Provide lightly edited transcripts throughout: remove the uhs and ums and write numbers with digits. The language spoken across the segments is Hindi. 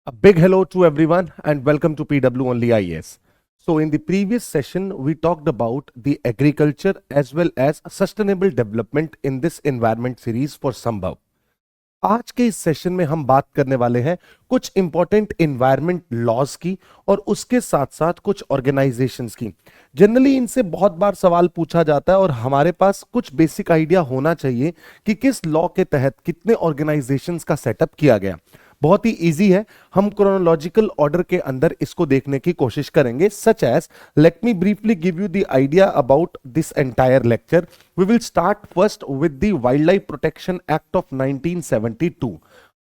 A big hello to everyone and welcome to PW Only IAS. So in the previous session, we talked about the agriculture as well as sustainable development in this environment series for Sambhav. आज के इस सेशन में हम बात करने वाले हैं कुछ इंपॉर्टेंट एनवायरमेंट लॉज की और उसके साथ साथ कुछ ऑर्गेनाइजेशंस की। जनरली इनसे बहुत बार सवाल पूछा जाता है और हमारे पास कुछ बेसिक आइडिया होना चाहिए कि किस लॉ के तहत कितने ऑर्गेनाइजेशंस का सेटअप किया गया। बहुत ही इजी है, हम क्रोनोलॉजिकल ऑर्डर के अंदर इसको देखने की कोशिश करेंगे। Such as let me briefly give you the idea about this entire lecture. We will start first with the wild life protection act of 1972।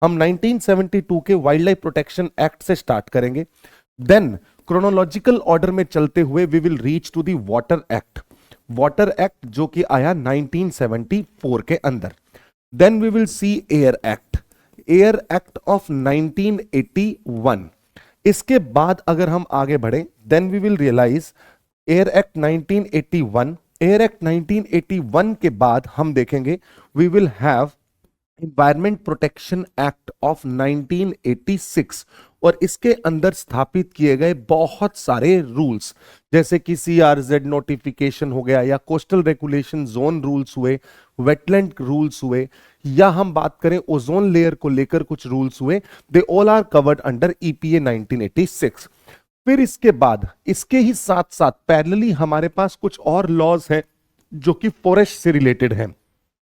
हम 1972 के वाइल्ड लाइफ प्रोटेक्शन एक्ट से स्टार्ट करेंगे। देन क्रोनोलॉजिकल ऑर्डर में चलते हुए we will reach to the water act जो कि आया 1974 के अंदर। Then we will see air act of 1981। इसके बाद अगर हम आगे बढ़े then we will realise air act 1981 के बाद हम देखेंगे we will have environment protection act of 1986 और इसके अंदर स्थापित किए गए बहुत सारे रूल्स जैसे कि CRZ नोटिफिकेशन हो गया या कोस्टल रेगुलेशन जोन रूल्स हुए, वेटलैंड रूल्स हुए, या हम बात करें ओजोन लेयर को लेकर कुछ रूल्स हुए। They all are covered under EPA 1986। फिर इसके बाद इसके ही साथ साथ पैरेलली हमारे पास कुछ और लॉज हैं जो कि फॉरेस्ट से रिलेटेड हैं,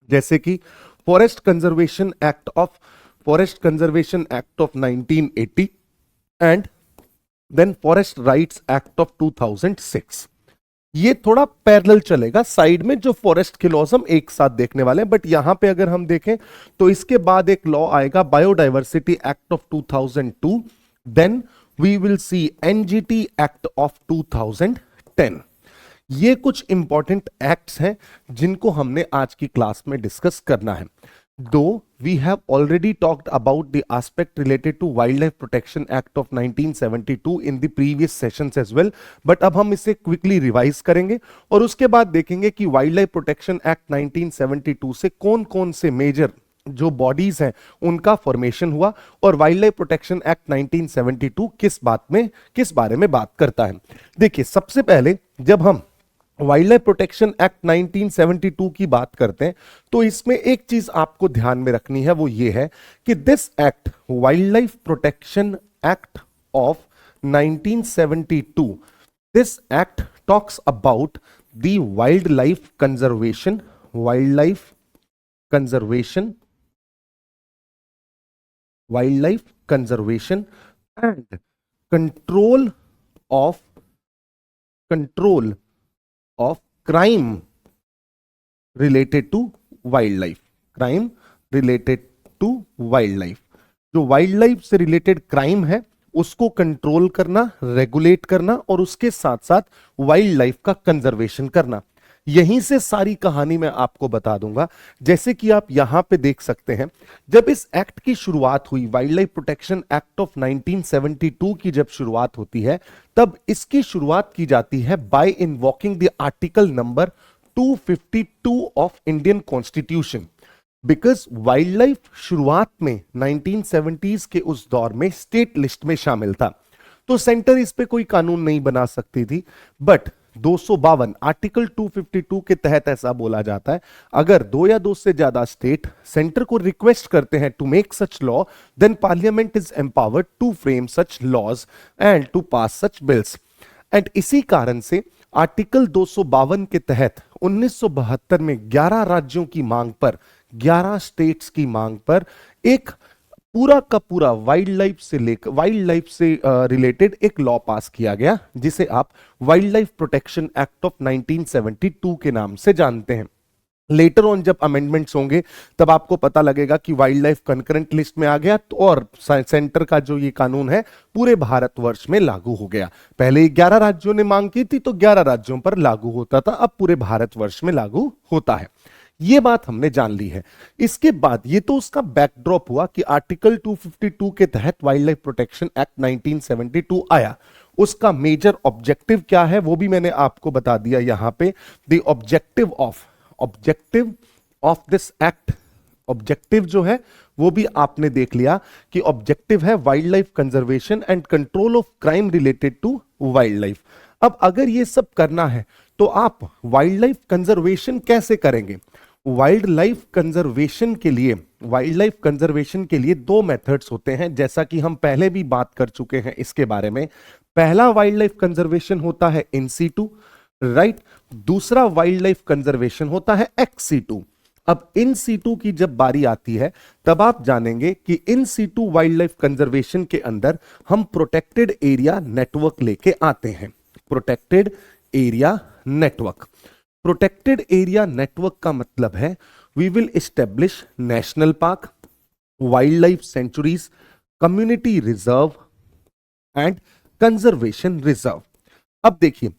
जैसे कि forest conservation act of 1980 and then forest rights act of 2006। ये थोड़ा पैरेलल चलेगा, साइड में जो फॉरेस्ट के लॉज हम एक साथ देखने वाले हैं, बट यहां पे अगर हम देखें तो इसके बाद एक लॉ आएगा biodiversity act of 2002। Then we will see NGT act of 2010। ये कुछ इंपॉर्टेंट एक्ट्स हैं जिनको हमने आज की क्लास में डिस्कस करना है। Though we have already talked about the aspect related to wild life protection act of 1972 in the previous sessions as well, but अब हम इसे क्विकली रिवाइज करेंगे और उसके बाद देखेंगे कि वाइल्ड लाइफ प्रोटेक्शन एक्ट 1972 से कौन कौन से मेजर जो बॉडीज हैं उनका फॉर्मेशन हुआ और वाइल्ड लाइफ प्रोटेक्शन एक्ट 1972 किस बारे में बात करता है। देखिए, सबसे पहले जब हम वाइल्ड लाइफ प्रोटेक्शन एक्ट 1972 की बात करते हैं तो इसमें एक चीज आपको ध्यान में रखनी है, वो ये है कि this act wild life protection act of 1972, this act talks about the wild life conservation and control of crime related to wildlife. जो वाइल्ड लाइफ से रिलेटेड क्राइम है उसको कंट्रोल करना, रेगुलेट करना और उसके साथ साथ वाइल्ड लाइफ का कंजर्वेशन करना। यहीं से सारी कहानी मैं आपको बता दूंगा। जैसे कि आप यहां पे देख सकते हैं, जब इस एक्ट की शुरुआत हुई, wild life protection act of 1972 की जब शुरुआत होती है तब इसकी शुरुआत की जाती है by invoking the article number 252 of Indian constitution. Because wildlife शुरुआत में 1970s के उस दौर में स्टेट लिस्ट में शामिल था, तो सेंटर इस पे कोई कानून नहीं बना सकती थी। बट 252 आर्टिकल 252 के तहत ऐसा बोला जाता है, अगर दो या दो से ज्यादा स्टेट सेंटर को रिक्वेस्ट करते हैं to make such law, then parliament is empowered to frame such laws and to pass such bills. And इसी कारण से आर्टिकल 252 के तहत 1972 में 11 राज्यों की मांग पर, 11 स्टेट्स की मांग पर एक पूरा का पूरा वाइल्ड लाइफ से रिलेटेड एक लॉ पास किया गया, जिसे आप wild life protection act of 1972 के नाम से जानते हैं। लेटर ऑन जब अमेंडमेंट्स होंगे तब आपको पता लगेगा कि वाइल्ड लाइफ कंकरेंट लिस्ट में आ गया तो और सेंटर का जो ये कानून है पूरे भारतवर्ष में लागू हो गया। पहले 11 राज्यों ने मांग की थी तो 11 राज्यों पर लागू होता था, अब पूरे भारतवर्ष में लागू होता है। ये बात हमने जान ली है। इसके बाद ये तो उसका बैकड्रॉप हुआ कि आर्टिकल 252 के तहत वाइल्ड लाइफ प्रोटेक्शन एक्ट 1972 आया। उसका मेजर ऑब्जेक्टिव क्या है वो भी मैंने आपको बता दिया यहां पे। The objective of this act objective जो है वो भी आपने देख लिया कि ऑब्जेक्टिव है wildlife conservation and control of crime related to wildlife. अब अगर ये सब करना है तो आप वाइल्ड लाइफ कंजर्वेशन कैसे करेंगे? वाइल्ड लाइफ कंजर्वेशन के लिए दो मेथड्स होते हैं, जैसा कि हम पहले भी बात कर चुके हैं इसके बारे में। पहला वाइल्ड लाइफ कंजर्वेशन होता है इन सीटू, राइट। दूसरा वाइल्ड लाइफ कंजर्वेशन होता है एक्स सीटू। अब इन सीटू की जब बारी आती है तब आप जानेंगे कि in situ wildlife conservation के अंदर हम प्रोटेक्टेड एरिया नेटवर्क लेके आते हैं। Protected area network, protected area network का मतलब है we will establish national park, wildlife sanctuaries, community reserve and conservation reserve. अब देखिए,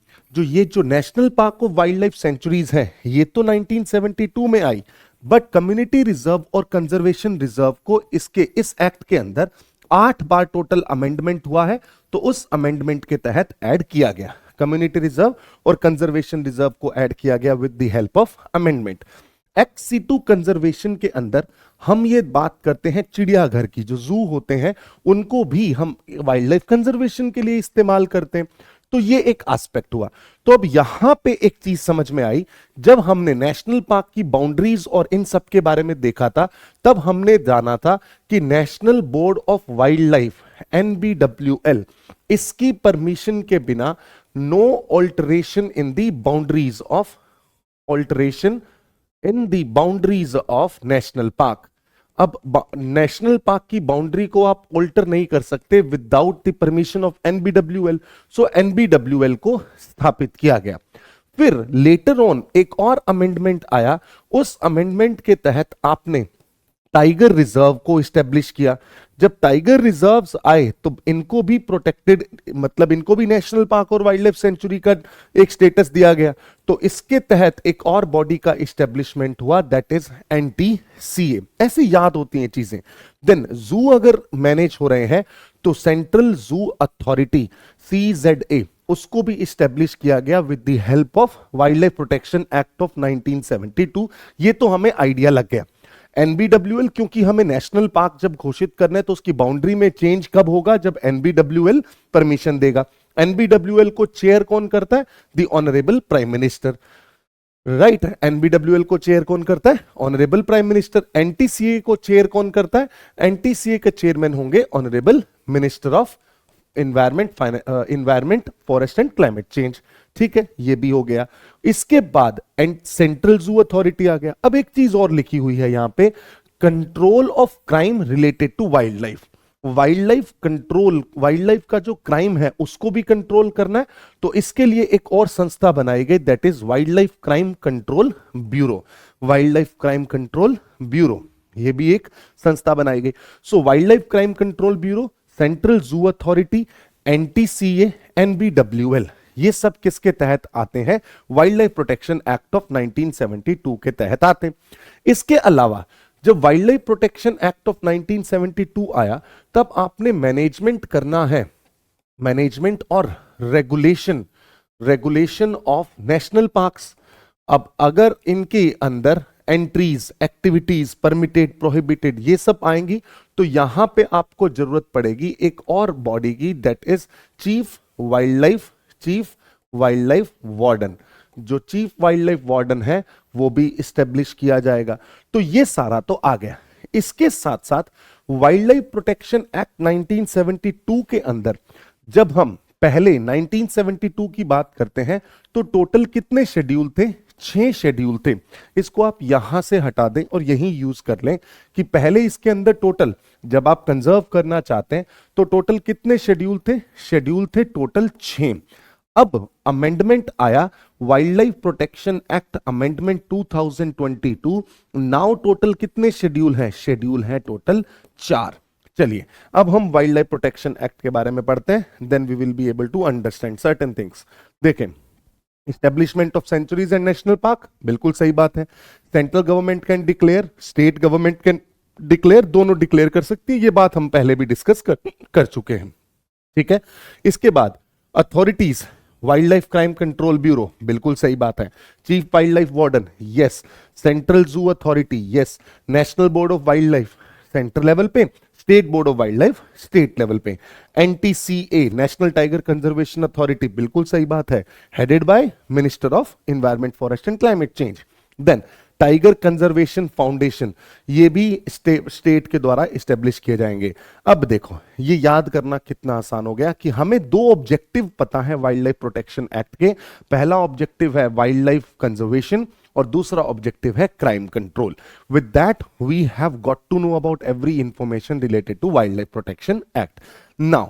जो नेशनल पार्क और वाइल्ड लाइफ सेंचुरीज है ये तो 1972 में आई, बट कम्युनिटी रिजर्व और कंजर्वेशन रिजर्व को इस एक्ट के अंदर 8 बार टोटल अमेंडमेंट हुआ है, तो उस अमेंडमेंट के तहत ऐड किया गया। कम्युनिटी रिजर्व और कंजर्वेशन रिजर्व को ऐड किया गया with the help of amendment. Ex situ conservation के अंदर हम ये बात करते हैं चिड़ियाघर की, जो जू होते हैं उनको भी हम वाइल्ड लाइफ कंजर्वेशन के लिए इस्तेमाल करते हैं। तो ये एक एस्पेक्ट हुआ। तो अब यहां पे एक चीज समझ में आई, जब हमने नेशनल पार्क की बाउंड्रीज और इन सब के बारे में देखा था, तब हमने जाना था कि national board of wild life NBWL, इसकी परमिशन के बिना no alteration in the boundaries of national park. अब नेशनल पार्क की बाउंड्री को आप ऑल्टर नहीं कर सकते without the permission of NBWL, so NBWL को स्थापित किया गया। फिर लेटर ऑन एक और अमेंडमेंट आया, उस अमेंडमेंट के तहत आपने टाइगर रिजर्व को इस्टेब्लिश किया। जब टाइगर रिजर्व्स आए तो इनको भी प्रोटेक्टेड, मतलब इनको भी नेशनल पार्क और वाइल्ड लाइफ सेंचुरी का एक स्टेटस दिया गया। तो इसके तहत एक और बॉडी का इस्टेब्लिशमेंट हुआ, दैट इज NTCA। ऐसे याद होती हैं चीजें। देन जू अगर मैनेज हो रहे हैं तो सेंट्रल जू अथॉरिटी CZA, उसको भी इस्टेब्लिश किया गया with the help of wild life protection act of 1972। ये तो हमें आइडिया लग गया। NBWL, क्योंकि हमें नेशनल पार्क जब घोषित करना है तो उसकी बाउंड्री में चेंज कब होगा? जब NBWL परमिशन देगा। NBWL को चेयर कौन करता है? The honourable prime minister, right. NBWL को चेयर कौन करता है? Honourable prime minister. NTCA को चेयर कौन करता है? NTCA के चेयरमैन होंगे honourable minister of environment, forest and climate change. ठीक है, ये भी हो गया। इसके बाद सेंट्रल जू अथॉरिटी आ गया। अब एक चीज और लिखी हुई है यहां पे, control of crime related to wildlife. Wildlife control, wildlife का जो क्राइम है उसको भी कंट्रोल करना है, तो इसके लिए एक और संस्था बनाई गई, that is wild life crime control bureau. Wild life crime control bureau, ये भी एक संस्था बनाई गई। So wild life crime control bureau, central zoo authority, NTCA, NBWL, ये सब किसके तहत आते हैं? Wild life protection act of 1972 के तहत आते हैं। इसके अलावा जब wild life protection act of 1972 आया तब आपने मैनेजमेंट करना है, मैनेजमेंट और रेगुलेशन ऑफ नेशनल पार्क्स। अब अगर इनके अंदर एंट्रीज, एक्टिविटीज, परमिटेड, प्रोहिबिटेड, ये सब आएंगी तो यहां पे आपको जरूरत पड़ेगी एक और बॉडी की, that is chief wild life warden. जो चीफ वाइल्ड लाइफ वार्डन है वो भी इस्टेब्लिश किया जाएगा। तो ये सारा तो आ गया। इसके साथ साथ वाइल्ड लाइफ प्रोटेक्शन एक्ट 1972 के अंदर जब हम पहले 1972 की बात करते हैं तो टोटल कितने शेड्यूल थे? 6 शेड्यूल थे। इसको आप यहां से हटा दें और यहीं यूज कर लें कि पहले इसके अंदर टोटल, जब आप कंजर्व करना चाहते हैं तो टोटल कितने शेड्यूल थे? शेड्यूल थे टोटल 6। अब अमेंडमेंट आया, wild life protection act amendment 2022। Now total कितने शेड्यूल हैं? शेड्यूल हैं टोटल 4। चलिए अब हम वाइल्ड लाइफ प्रोटेक्शन एक्ट के बारे में पढ़ते हैं, then we will be able to understand certain things. देखें, establishment of sanctuaries and national park, बिल्कुल सही बात है। Central government can declare, state government can declare, दोनों डिक्लेयर कर सकती है। ये बात हम पहले भी डिस्कस कर चुके हैं। ठीक है। इसके बाद authorities, wild life crime control bureau, बिल्कुल सही बात है। Chief wild life warden, yes. Central zoo authority, yes. National board of wild life central level पे, state board of wild life state level पे। NTCA, national tiger conservation authority, बिल्कुल सही बात है, headed by minister of environment, forest and climate change. Then tiger conservation foundation, ये भी स्टेट के द्वारा स्टेब्लिश किए जाएंगे। अब देखो ये याद करना कितना आसान हो गया कि हमें दो ऑब्जेक्टिव पता है वाइल्ड लाइफ प्रोटेक्शन एक्ट के। पहला ऑब्जेक्टिव है वाइल्ड लाइफ कंजर्वेशन और दूसरा ऑब्जेक्टिव है crime control. With that we have got to know about every information related to wild life protection act. Now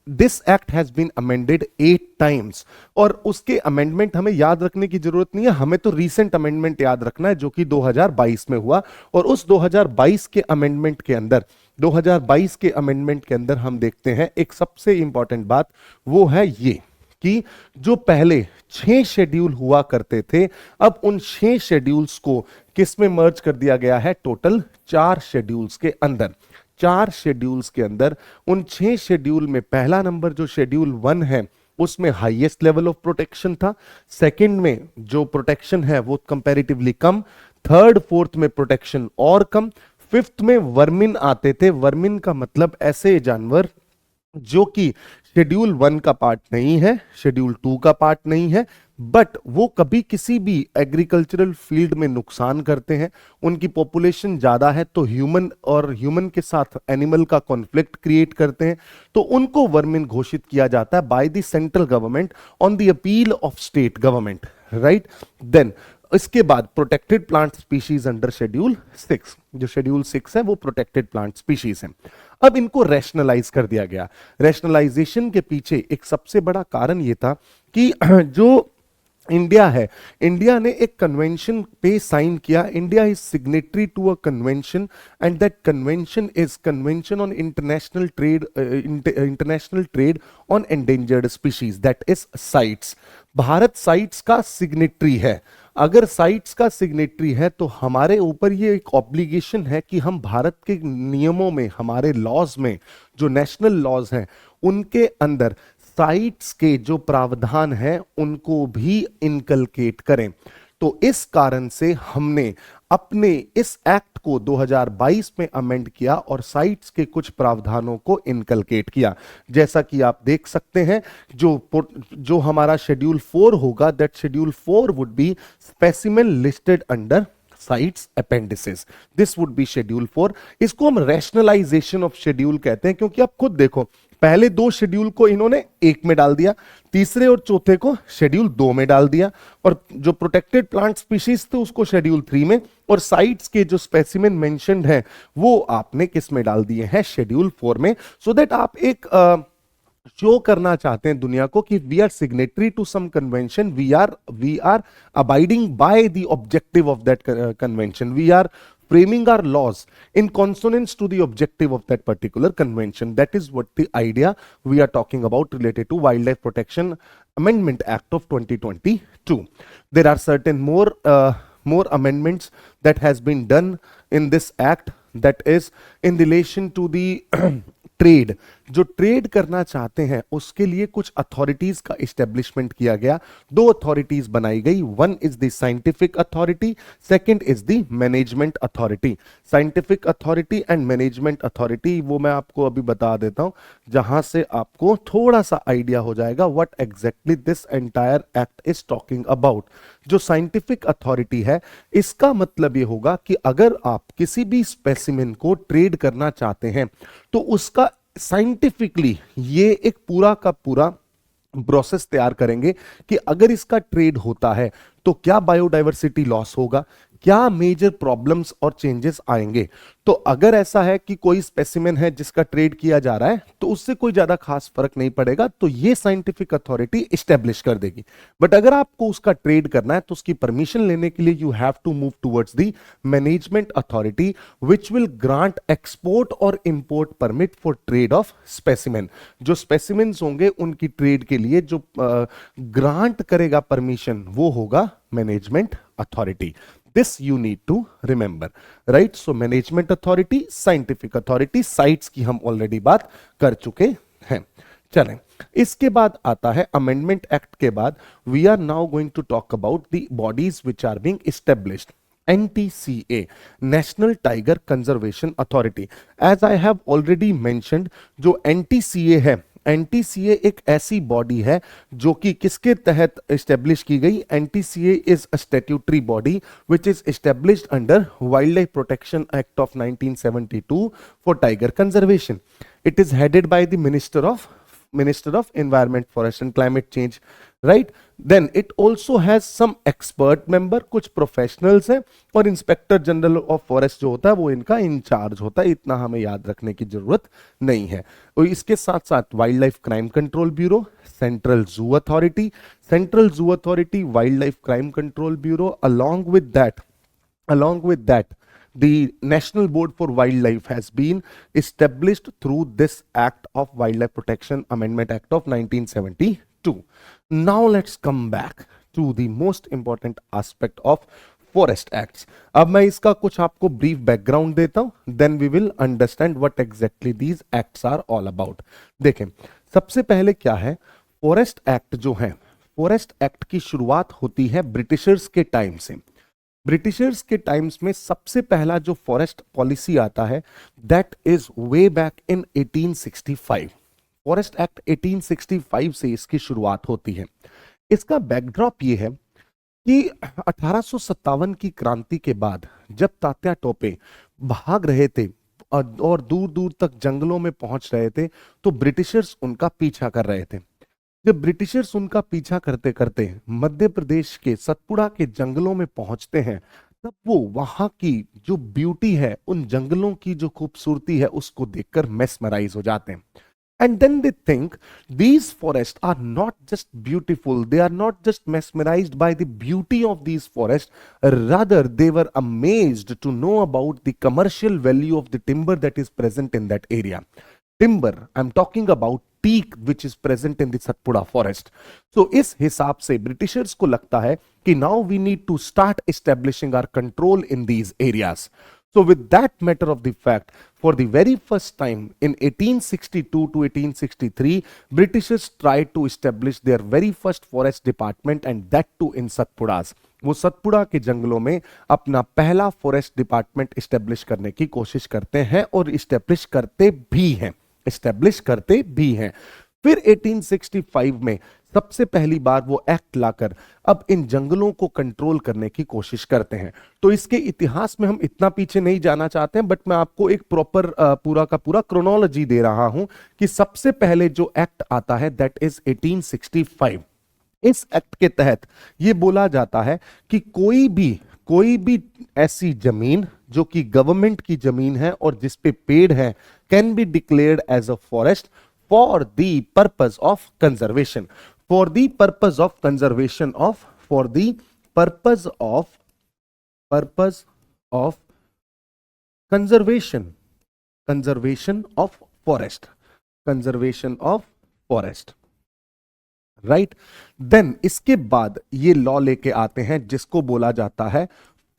this act has been amended 8 times, और उसके अमेंडमेंट हमें याद रखने की जरूरत नहीं है, हमें तो रीसेंट अमेंडमेंट याद रखना है जो कि 2022 में हुआ। और उस 2022 के अमेंडमेंट के अंदर 2022 के अमेंडमेंट के अंदर हम देखते हैं एक सबसे इंपॉर्टेंट बात, वो है ये कि जो पहले 6 शेड्यूल हुआ करते थे, अब उन 6 शेड्यूल्स को किस में मर्ज कर दिया गया है, टोटल 4 शेड्यूल्स के अंदर। 4 शेड्यूल्स के अंदर उन 6 शेड्यूल में पहला नंबर जो शेड्यूल 1 है उसमें हाईएस्ट लेवल ऑफ प्रोटेक्शन था। सेकंड में जो प्रोटेक्शन है वो कंपैरेटिवली कम, थर्ड फोर्थ में प्रोटेक्शन और कम, फिफ्थ में वर्मिन आते थे। वर्मिन का मतलब ऐसे जानवर जो कि शेड्यूल 1 का पार्ट नहीं है, शेड्यूल 2 का पार्ट नहीं है, बट वो कभी किसी भी एग्रीकल्चरल फील्ड में नुकसान करते हैं, उनकी पॉपुलेशन ज्यादा है तो ह्यूमन के साथ एनिमल का कॉन्फ्लिक्ट क्रिएट करते हैं, तो उनको वर्मिन घोषित किया जाता है by the central government on the appeal of state government, right. Then इसके बाद protected plant species under schedule 6, जो शेड्यूल 6 है वो प्रोटेक्टेड प्लांट स्पीशीज है। अब इनको रैशनलाइज कर दिया गया। रैशनलाइजेशन के पीछे एक सबसे बड़ा कारण ये था कि जो इंडिया है, इंडिया ने एक कन्वेंशन पे साइन किया। India is signatory to a convention and that convention is convention on international trade on endangered species, that is CITES. Bharat CITES का सिग्नेटरी है। अगर साइट्स का सिग्नेटरी है तो हमारे ऊपर ये एक ऑब्लिगेशन है कि हम भारत के नियमों में, हमारे लॉज में, जो नेशनल लॉज हैं उनके अंदर साइट्स के जो प्रावधान हैं उनको भी इनकलकेट करें। तो इस कारण से हमने अपने इस एक्ट को 2022 में अमेंड किया और साइट्स के कुछ प्रावधानों को इनकलकेट किया। जैसा कि आप देख सकते हैं, जो हमारा शेड्यूल 4 होगा, that schedule 4 would be specimen listed under sites appendices, this would be schedule 4। इसको हम रैशनलाइजेशन ऑफ शेड्यूल कहते हैं, क्योंकि आप खुद देखो पहले 2 शेड्यूल को इन्होंने 1 में डाल दिया, तीसरे और चौथे को शेड्यूल 2 में डाल दिया, और जो प्रोटेक्टेड प्लांट स्पीशीज थे उसको शेड्यूल 3 में, और साइट्स के जो स्पेसिमेन मेंशन्ड हैं वो आपने किस में डाल दिए हैं, शेड्यूल 4 में। सो दैट आप एक शो करना चाहते हैं दुनिया को कि we are signatory to some convention, we are abiding by the objective of that convention, we are framing our laws in consonance to the objective of that particular convention. That is what the idea we are talking about related to Wildlife Protection Amendment Act of 2022. There are certain more amendments that has been done in this act, that is in relation to the trade. जो ट्रेड करना चाहते हैं उसके लिए कुछ अथॉरिटीज का इस्टेब्लिशमेंट किया गया। 2 अथॉरिटीज बनाई गई, one is the scientific authority, second is the management authority. Scientific authority and management authority वो मैं आपको अभी बता देता हूं, जहां से आपको थोड़ा सा आइडिया हो जाएगा what exactly this entire act is talking about. जो साइंटिफिक अथॉरिटी है, इसका मतलब ये होगा कि अगर आप किसी भी स्पेसिमेन को ट्रेड करना चाहते हैं तो उसका साइंटिफिकली ये एक पूरा का पूरा प्रोसेस तैयार करेंगे कि अगर इसका ट्रेड होता है तो क्या बायोडायवर्सिटी लॉस होगा, क्या मेजर प्रॉब्लम्स और चेंजेस आएंगे। तो अगर ऐसा है कि कोई स्पेसिमेन है जिसका ट्रेड किया जा रहा है तो उससे कोई ज्यादा खास फर्क नहीं पड़ेगा, तो ये साइंटिफिक अथॉरिटी एस्टेब्लिश कर देगी। बट अगर आपको उसका ट्रेड करना है तो उसकी परमिशन लेने के लिए you have to move towards the management authority which will grant export और import permit for trade of specimen. जो स्पेसिमेन्स होंगे उनकी ट्रेड के लिए जो ग्रांट करेगा परमिशन वो होगा management authority. This you need to remember, right? So management authority, scientific authority, sites की हम ऑलरेडी बात कर चुके हैं। चलें इसके बाद आता है अमेंडमेंट एक्ट के बाद we are now going to talk about the bodies which are being established. NTCA, national tiger conservation authority. As I have already mentioned, जो NTCA है, NTCA एक ऐसी बॉडी है जो कि किसके तहत एस्टेब्लिश की गई? NTCA is a statutory body which is established under wild life protection act of 1972 for tiger conservation. It is headed by the Minister of Environment, Forest and Climate Change, right? Then it also has some expert member, कुछ प्रोफेशनल्स हैं, और इंस्पेक्टर जनरल ऑफ फॉरेस्ट जो होता है वो इनका इंचार्ज होता है। इतना हमें याद रखने की जरूरत नहीं है। और इसके साथ साथ wild life crime control bureau, central zoo authority, wild life crime control bureau, along with that the National Board for Wildlife has been established through this Act of Wildlife Protection Amendment Act of 1972. Now let's come back to the most important aspect of Forest Acts. अब मैं इसका कुछ आपको brief background देता हूं, then we will understand what exactly these acts are all about. देखें, सबसे पहले क्या है, फॉरेस्ट एक्ट जो है, फॉरेस्ट एक्ट की शुरुआत होती है ब्रिटिशर्स के टाइम से। ब्रिटिशर्स के टाइम्स में सबसे पहला जो फॉरेस्ट पॉलिसी आता है that is way back in 1865। Forest act 1865 से इसकी शुरुआत होती है। इसका बैकड्रॉप ये है कि 1857 की क्रांति के बाद जब तात्या टोपे भाग रहे थे और दूर दूर तक जंगलों में पहुंच रहे थे, तो ब्रिटिशर्स उनका पीछा कर रहे थे। जब ब्रिटिशर्स उनका पीछा करते करते मध्य प्रदेश के सतपुड़ा के जंगलों में पहुंचते हैं, तब वो वहां की जो ब्यूटी है, उन जंगलों की जो खूबसूरती है, उसको देखकर मेस्मराइज हो जाते हैं। And then they think these forests are not just beautiful, they are not just mesmerized by the beauty of these forests, rather they were amazed to know about the commercial value of the timber that is present in that area. Timber, I'm talking about teak which is present in the Satpura forest. So इस हिसाब से ब्रिटिशर्स को लगता है कि now we need to start establishing our control in these areas. So with that matter of the fact, for the very first time in 1862 to 1863, Britishers tried to establish their very first forest department, and that too in Satpuras. वो सतपुड़ा के जंगलों में अपना पहला फॉरेस्ट डिपार्टमेंट एस्टेब्लिश करने की कोशिश करते हैं और एस्टेब्लिश करते भी हैं। फिर 1865 में सबसे पहली बार वो एक्ट लाकर अब इन जंगलों को कंट्रोल करने की कोशिश करते हैं। तो इसके इतिहास में हम इतना पीछे नहीं जाना चाहते हैं, बट मैं आपको एक प्रॉपर पूरा का पूरा क्रोनोलॉजी दे रहा हूं कि सबसे पहले जो एक्ट आता है दैट इज 1865। इस एक्ट के तहत ये बोला जाता है कि कोई भी ऐसी जमीन जो कि गवर्नमेंट की जमीन है और जिस पे पेड़ है can be declared as a forest for the purpose of conservation, for the purpose of conservation of forest, right. Then इसके बाद ये लॉ लेके आते हैं जिसको बोला जाता है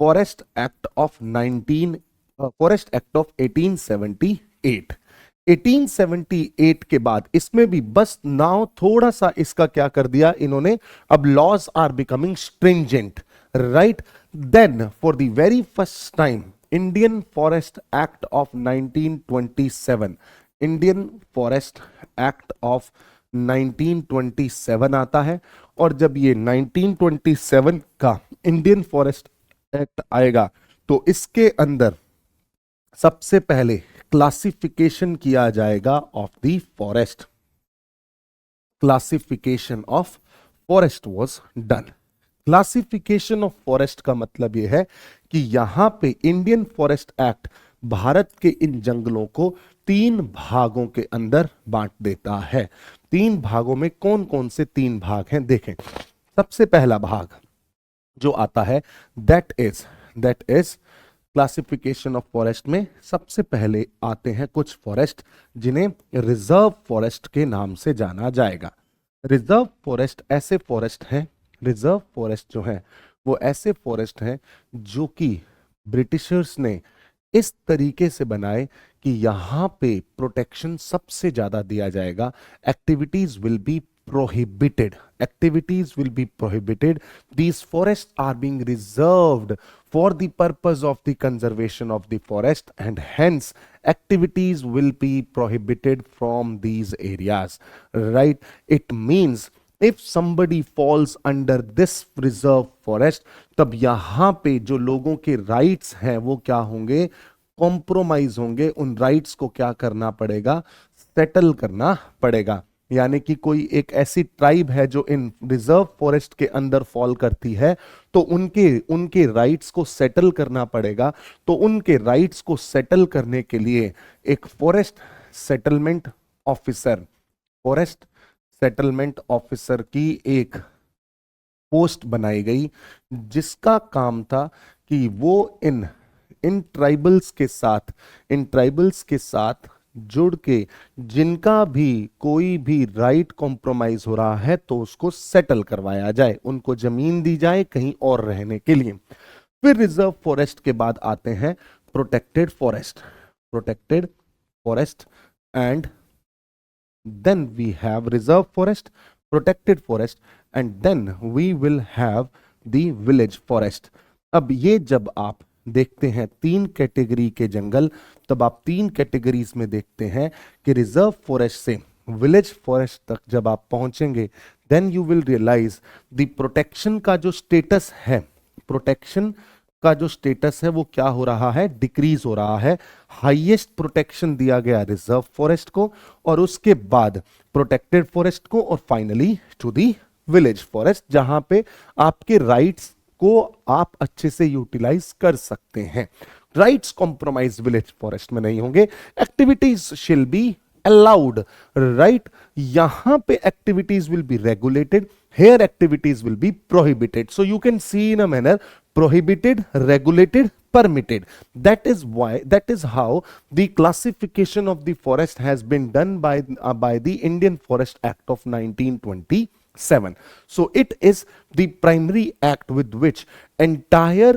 फॉरेस्ट एक्ट ऑफ 1878। 1878 के बाद इसमें भी बस नाउ थोड़ा सा इसका क्या कर दिया इन्होंने, अब laws are becoming stringent, right. Then for the very first time Indian forest act of 1927, Indian forest act of 1927 आता है। और जब ये 1927 का इंडियन फॉरेस्ट एक्ट आएगा तो इसके अंदर सबसे पहले क्लासिफिकेशन किया जाएगा of the forest. Classification of forest was done. Classification of forest का मतलब यह है कि यहां पे इंडियन फॉरेस्ट एक्ट भारत के इन जंगलों को 3 भागों के अंदर बांट देता है। 3 भागों में कौन कौन से 3 भाग हैं देखें। सबसे पहला भाग जो आता है that is classification of forest में सबसे पहले आते हैं कुछ फॉरेस्ट जिन्हें रिजर्व फॉरेस्ट के नाम से जाना जाएगा। रिजर्व फॉरेस्ट ऐसे फॉरेस्ट हैं, रिजर्व फॉरेस्ट जो है वो ऐसे फॉरेस्ट हैं जो कि ब्रिटिशर्स ने इस तरीके से बनाए कि यहां पे प्रोटेक्शन सबसे ज्यादा दिया जाएगा। Activities will B prohibited, activities will be prohibited. These forests are being reserved for the purpose of the conservation of the forest, and hence activities will be prohibited from these areas, right? It means if somebody falls under this reserve forest, तब यहां पे जो लोगों के राइट्स हैं वो क्या होंगे, कॉम्प्रोमाइज होंगे। उन राइट्स को क्या करना पड़ेगा, सेटल करना पड़ेगा। यानी कि कोई एक ऐसी ट्राइब है जो इन रिजर्व फॉरेस्ट के अंदर फॉल करती है, तो उनके उनके राइट्स को सेटल करना पड़ेगा। तो उनके राइट्स को सेटल करने के लिए एक forest settlement officer, forest settlement officer की एक पोस्ट बनाई गई, जिसका काम था कि वो इन इन ट्राइबल्स के साथ जुड़ के जिनका भी कोई भी राइट कॉम्प्रोमाइज हो रहा है तो उसको सेटल करवाया जाए, उनको जमीन दी जाए कहीं और रहने के लिए। फिर रिजर्व फॉरेस्ट के बाद आते हैं protected forest and then we have reserve forest, protected forest and then we will have the village forest. अब ये जब आप देखते हैं 3 कैटेगरी के जंगल, तब आप 3 कैटेगरीज में देखते हैं कि रिजर्व फॉरेस्ट से विलेज फॉरेस्ट तक जब आप पहुंचेंगे, then you will realise the protection का जो स्टेटस है, प्रोटेक्शन का जो स्टेटस है वो क्या हो रहा है, डिक्रीज हो रहा है। हाईएस्ट प्रोटेक्शन दिया गया रिजर्व फॉरेस्ट को, और उसके बाद प्रोटेक्टेड फॉरेस्ट को, और finally to the village forest, जहां पे आपके राइट्स को आप अच्छे से यूटिलाइज कर सकते हैं। राइट्स कॉम्प्रोमाइज विलेज फॉरेस्ट में नहीं होंगे। एक्टिविटीज शिल बी अलाउड, राइट? यहां पे activities will be regulated, here activities will be prohibited. So you can see in a manner prohibited, regulated, permitted. That is how the classification of the forest has been done by the Indian Forest Act of 1927. So it is the primary act with which entire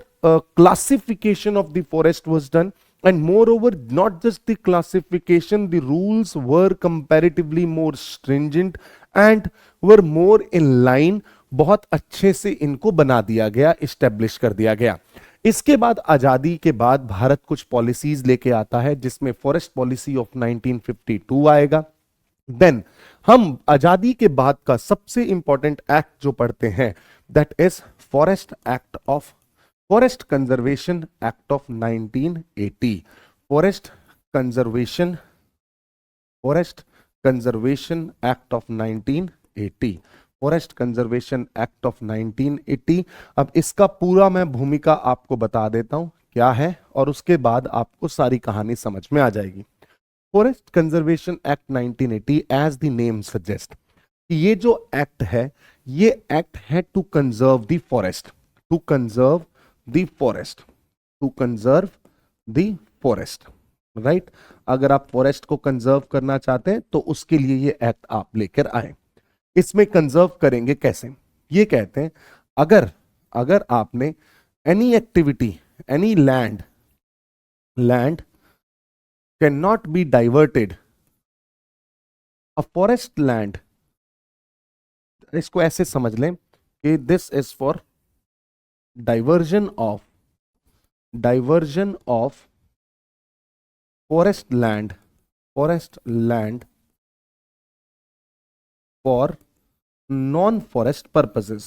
classification of the forest was done. And moreover, not just the classification, the rules were comparatively more stringent and were more in line. बहुत अच्छे से इनको बना दिया गया, इस्टेब्लिश कर दिया गया। इसके बाद आजादी के बाद भारत कुछ पॉलिसीज लेके आता है, जिसमें फॉरेस्ट पॉलिसी ऑफ 1952 आएगा। देन हम आजादी के बाद का सबसे इंपॉर्टेंट एक्ट जो पढ़ते हैं, that is forest conservation act of 1980। Forest conservation act of 1980, forest conservation act of 1980। अब इसका पूरा मैं भूमिका आपको बता देता हूं क्या है, और उसके बाद आपको सारी कहानी समझ में आ जाएगी। Forest conservation act 1980, as the name suggest, ये जो एक्ट है, ये एक्ट है to conserve the forest, to conserve the forest, right? अगर आप फॉरेस्ट को कंजर्व करना चाहते हैं तो उसके लिए ये एक्ट आप लेकर आए। इसमें कंजर्व करेंगे कैसे? ये कहते हैं अगर आपने any activity, any land can not be diverted, a forest land, इसको ऐसे समझ लें कि this is for diversion of forest land for non-forest purposes,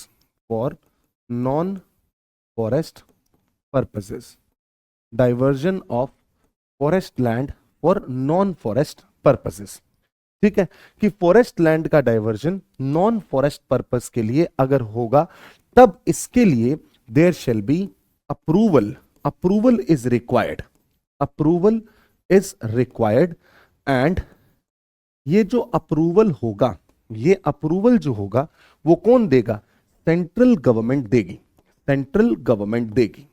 diversion of forest land for non-forest purposes। ठीक है, कि फॉरेस्ट लैंड का डाइवर्जन नॉन फॉरेस्ट पर्पस के लिए अगर होगा, तब इसके लिए there shall be approval is required, and ये जो अप्रूवल होगा, ये अप्रूवल जो होगा वो कौन देगा? सेंट्रल गवर्नमेंट देगी।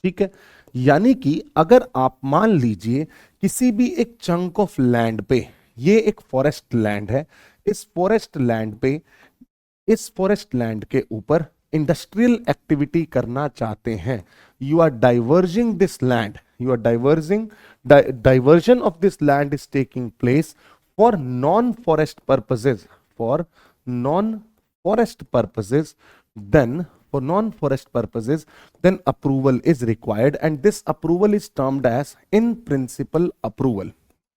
ठीक है, यानी कि अगर आप मान लीजिए किसी भी एक चंक ऑफ लैंड पे, ये एक फॉरेस्ट लैंड है, इस फॉरेस्ट लैंड के ऊपर इंडस्ट्रियल एक्टिविटी करना चाहते हैं, you are diverting this land, you are diversion of this land is taking place for non-forest purposes, for non-forest purposes, then for non-forest purposes, then approval is required, and this approval is termed as in principle approval.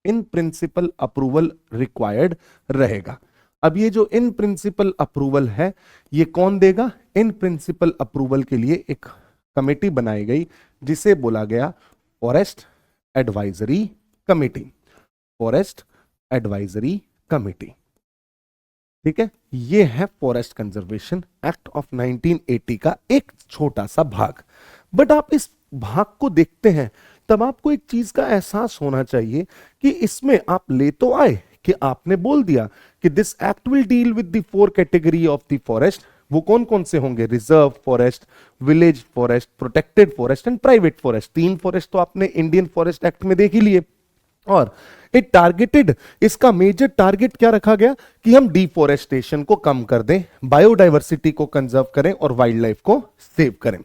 In principle approval required रहेगा। अब ये जो इन प्रिंसिपल अप्रूवल है ये कौन देगा? इन प्रिंसिपल अप्रूवल के लिए एक कमेटी बनाई गई जिसे बोला गया forest advisory committee, forest advisory committee. ठीक है, ये है फॉरेस्ट कंजर्वेशन एक्ट ऑफ 1980 का एक छोटा सा भाग। बट आप इस भाग को देखते हैं तब आपको एक चीज का एहसास होना चाहिए कि इसमें आप ले तो आए कि आपने बोल दिया कि this act will deal with the 4 category of the forest. वो कौन कौन से होंगे? Reserve forest, village forest, protected forest and private forest. 3 forest तो आपने इंडियन फॉरेस्ट एक्ट में देख ही लिए। और इट टारगेटेड, इसका मेजर टारगेट क्या रखा गया कि हम डिफॉरेस्टेशन को कम कर दें, बायोडाइवर्सिटी को कंजर्व करें और वाइल्ड लाइफ को सेव करें।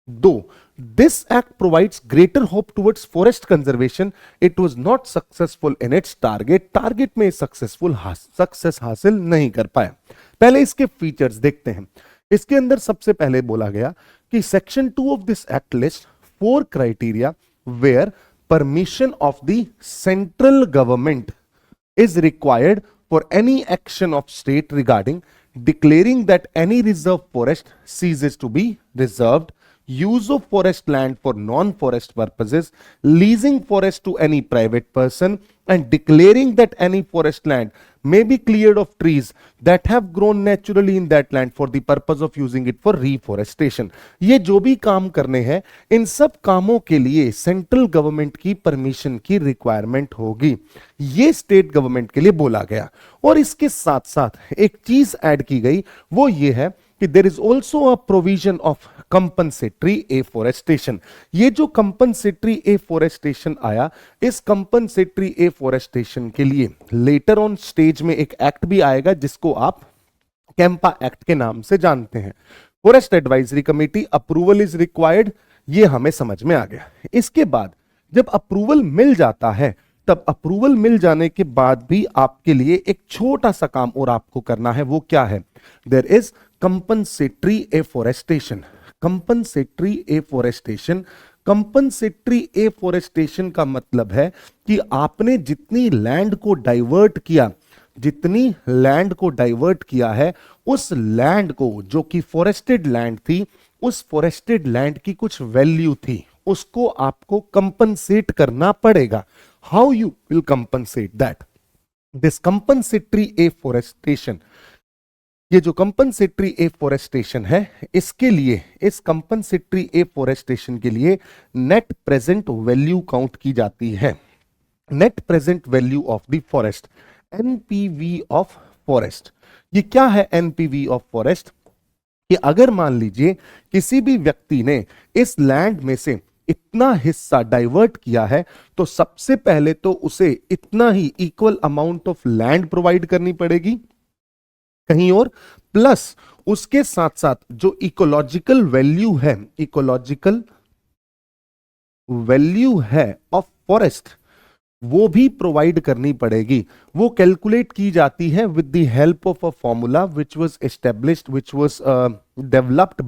दो, this act provides greater hope towards forest conservation. It was not successful in its target में सक्सेस हासिल नहीं कर पाया। पहले इसके फीचर्स देखते हैं। इसके अंदर सबसे पहले बोला गया कि section 2 of this act list 4 criteria where permission of the central government is required for any action of state regarding declaring that any reserve forest ceases to be reserved, use of forest land for non-forest purposes, leasing forest to any private person, and declaring that any forest land may be cleared of trees that have grown naturally in that land for the purpose of using it for reforestation. ये जो भी काम करने हैं इन सब कामों के लिए सेंट्रल गवर्नमेंट की परमिशन की रिक्वायरमेंट होगी, ये स्टेट गवर्नमेंट के लिए बोला गया। और इसके साथ साथ एक चीज ऐड की गई, वो ये है कि there is also a provision of compensatory afforestation. ये जो कंपनसेटरी एफॉरेस्टेशन आया, इस कंपनसेटरी एफॉरेस्टेशन के लिए लेटर ऑन स्टेज में एक एक्ट भी आएगा जिसको आप कैंपा एक्ट के नाम से जानते हैं। Forest advisory committee approval is required, ये हमें समझ में आ गया। इसके बाद जब अप्रूवल मिल जाता है, तब अप्रूवल मिल जाने के बाद भी आपके लिए एक छोटा सा काम और आपको करना है। वो क्या है? There is compensatory afforestation. Compensatory afforestation, compensatory afforestation का मतलब है कि आपने जितनी लैंड को डाइवर्ट किया, जितनी लैंड को डाइवर्ट किया है, उस लैंड को जो कि फॉरेस्टेड लैंड थी, उस फॉरेस्टेड लैंड की कुछ वैल्यू थी, उसको आपको कंपनसेट करना पड़ेगा। How you will compensate that? This compensatory afforestation, ये जो कंपनसेटरी एफॉरेस्टेशन है, इसके लिए, इस कंपनसेटरी एफॉरेस्टेशन के लिए नेट प्रेजेंट वैल्यू काउंट की जाती है। Net present value of the forest, NPV of forest. ये क्या है एनपीवी ऑफ फॉरेस्ट? कि अगर मान लीजिए किसी भी व्यक्ति ने इस लैंड में से इतना हिस्सा डाइवर्ट किया है, तो सबसे पहले तो उसे इतना ही equal amount of land provide करनी पड़ेगी कहीं और, प्लस उसके साथ साथ जो इकोलॉजिकल वैल्यू है, इकोलॉजिकल वैल्यू है ऑफ फॉरेस्ट, वो भी प्रोवाइड करनी पड़ेगी। वो कैलकुलेट की जाती है with the help of a formula which was established, which was developed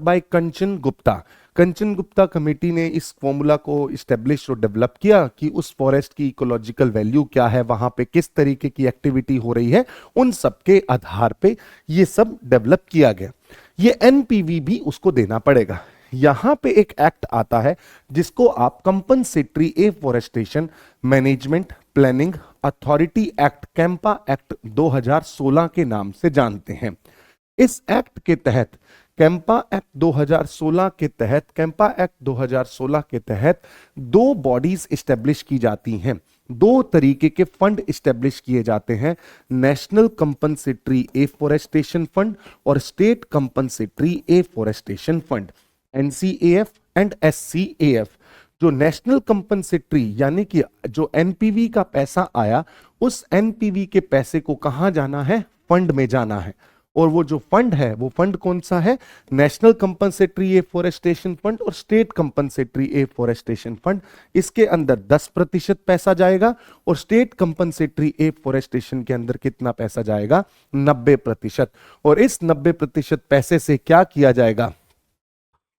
by Kanchan Gupta. Kanchan Gupta committee ने इस फॉर्मूला को इस्टेब्लिश और डेवलप किया कि उस फॉरेस्ट की इकोलॉजिकल वैल्यू क्या है, वहां पे किस तरीके की एक्टिविटी हो रही है, उन सब के आधार पे ये सब डेवलप किया गया। ये एनपीवी भी उसको देना पड़ेगा। यहां पे एक एक्ट आता है जिसको आप compensatory afforestation management planning authority act, Campa act 2016 के नाम से जानते हैं। इस एक्ट के तहत, कैंपा एक्ट 2016 के तहत, कैंपा एक्ट 2016 के तहत 2 बॉडीज इस्टेब्लिश की जाती हैं, 2 तरीके के फंड इस्टेब्लिश किए जाते हैं, नेशनल कंपनसेटरी एफॉरेस्टेशन फंड और state compensatory afforestation fund, NCAF and SCAF. जो नेशनल कंपनसेटरी यानी कि जो एनपीवी का पैसा आया, उस एनपीवी के पैसे को कहां जाना है? फंड में जाना है। और वो जो फंड है वो फंड कौन सा है? नेशनल कंपनसेटरी एफॉरेस्टेशन फंड और स्टेट कंपनसेटरी एफॉरेस्टेशन फंड। इसके अंदर 10% पैसा जाएगा और स्टेट कंपनसेटरी एफॉरेस्टेशन के अंदर कितना पैसा जाएगा? 90%। और इस 90% पैसे से क्या किया जाएगा?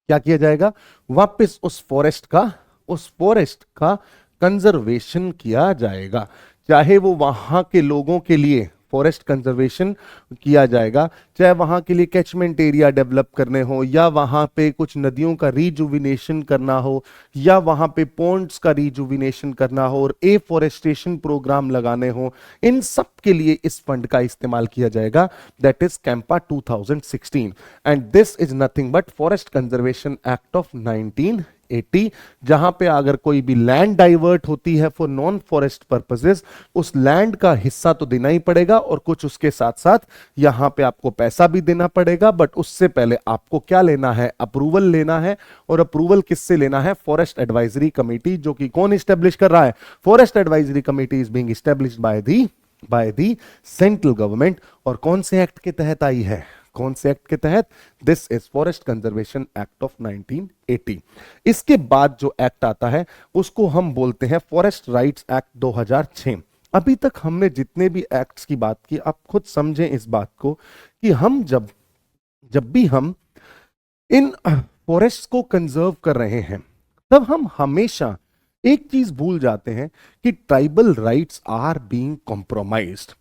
क्या किया जाएगा? वापस उस फॉरेस्ट का कंजर्वेशन किया जाएगा। चाहे वो वहां के लोगों के लिए फॉरेस्ट कंजर्वेशन किया जाएगा, चाहे वहां के लिए कैचमेंट एरिया डेवलप करने हो, या वहां पे कुछ नदियों का रिजुविनेशन करना हो, या वहां पे पॉन्ड्स का रिजुविनेशन करना हो और एफॉरेस्टेशन प्रोग्राम लगाने हो, इन सब के लिए इस फंड का इस्तेमाल किया जाएगा। That is Campa 2016 and this is nothing but forest conservation act of 1980। जहां पे अगर कोई भी लैंड डाइवर्ट होती है फॉर नॉन फॉरेस्ट पर्पसेस, उस लैंड का हिस्सा तो देना ही पड़ेगा और कुछ उसके साथ साथ यहां पे आपको पैसा भी देना पड़ेगा। बट उससे पहले आपको क्या लेना है? अप्रूवल लेना है। और अप्रूवल किससे लेना है? फॉरेस्ट एडवाइजरी कमेटी, जो कि कौन स्टैब्लिश कर रहा है? Forest advisory committee is being established by the central government. और कौन से एक्ट के तहत आई है? कौन से एक्ट के तहत? This is forest conservation act of 1980। इसके बाद जो एक्ट आता है उसको हम बोलते हैं फॉरेस्ट राइट्स एक्ट 2006। अभी तक हमने जितने भी एक्ट्स की बात की, आप खुद समझें इस बात को कि हम जब भी हम इन फॉरेस्ट को कंजर्व कर रहे हैं, तब हम हमेशा एक चीज भूल जाते हैं कि tribal rights are being compromised.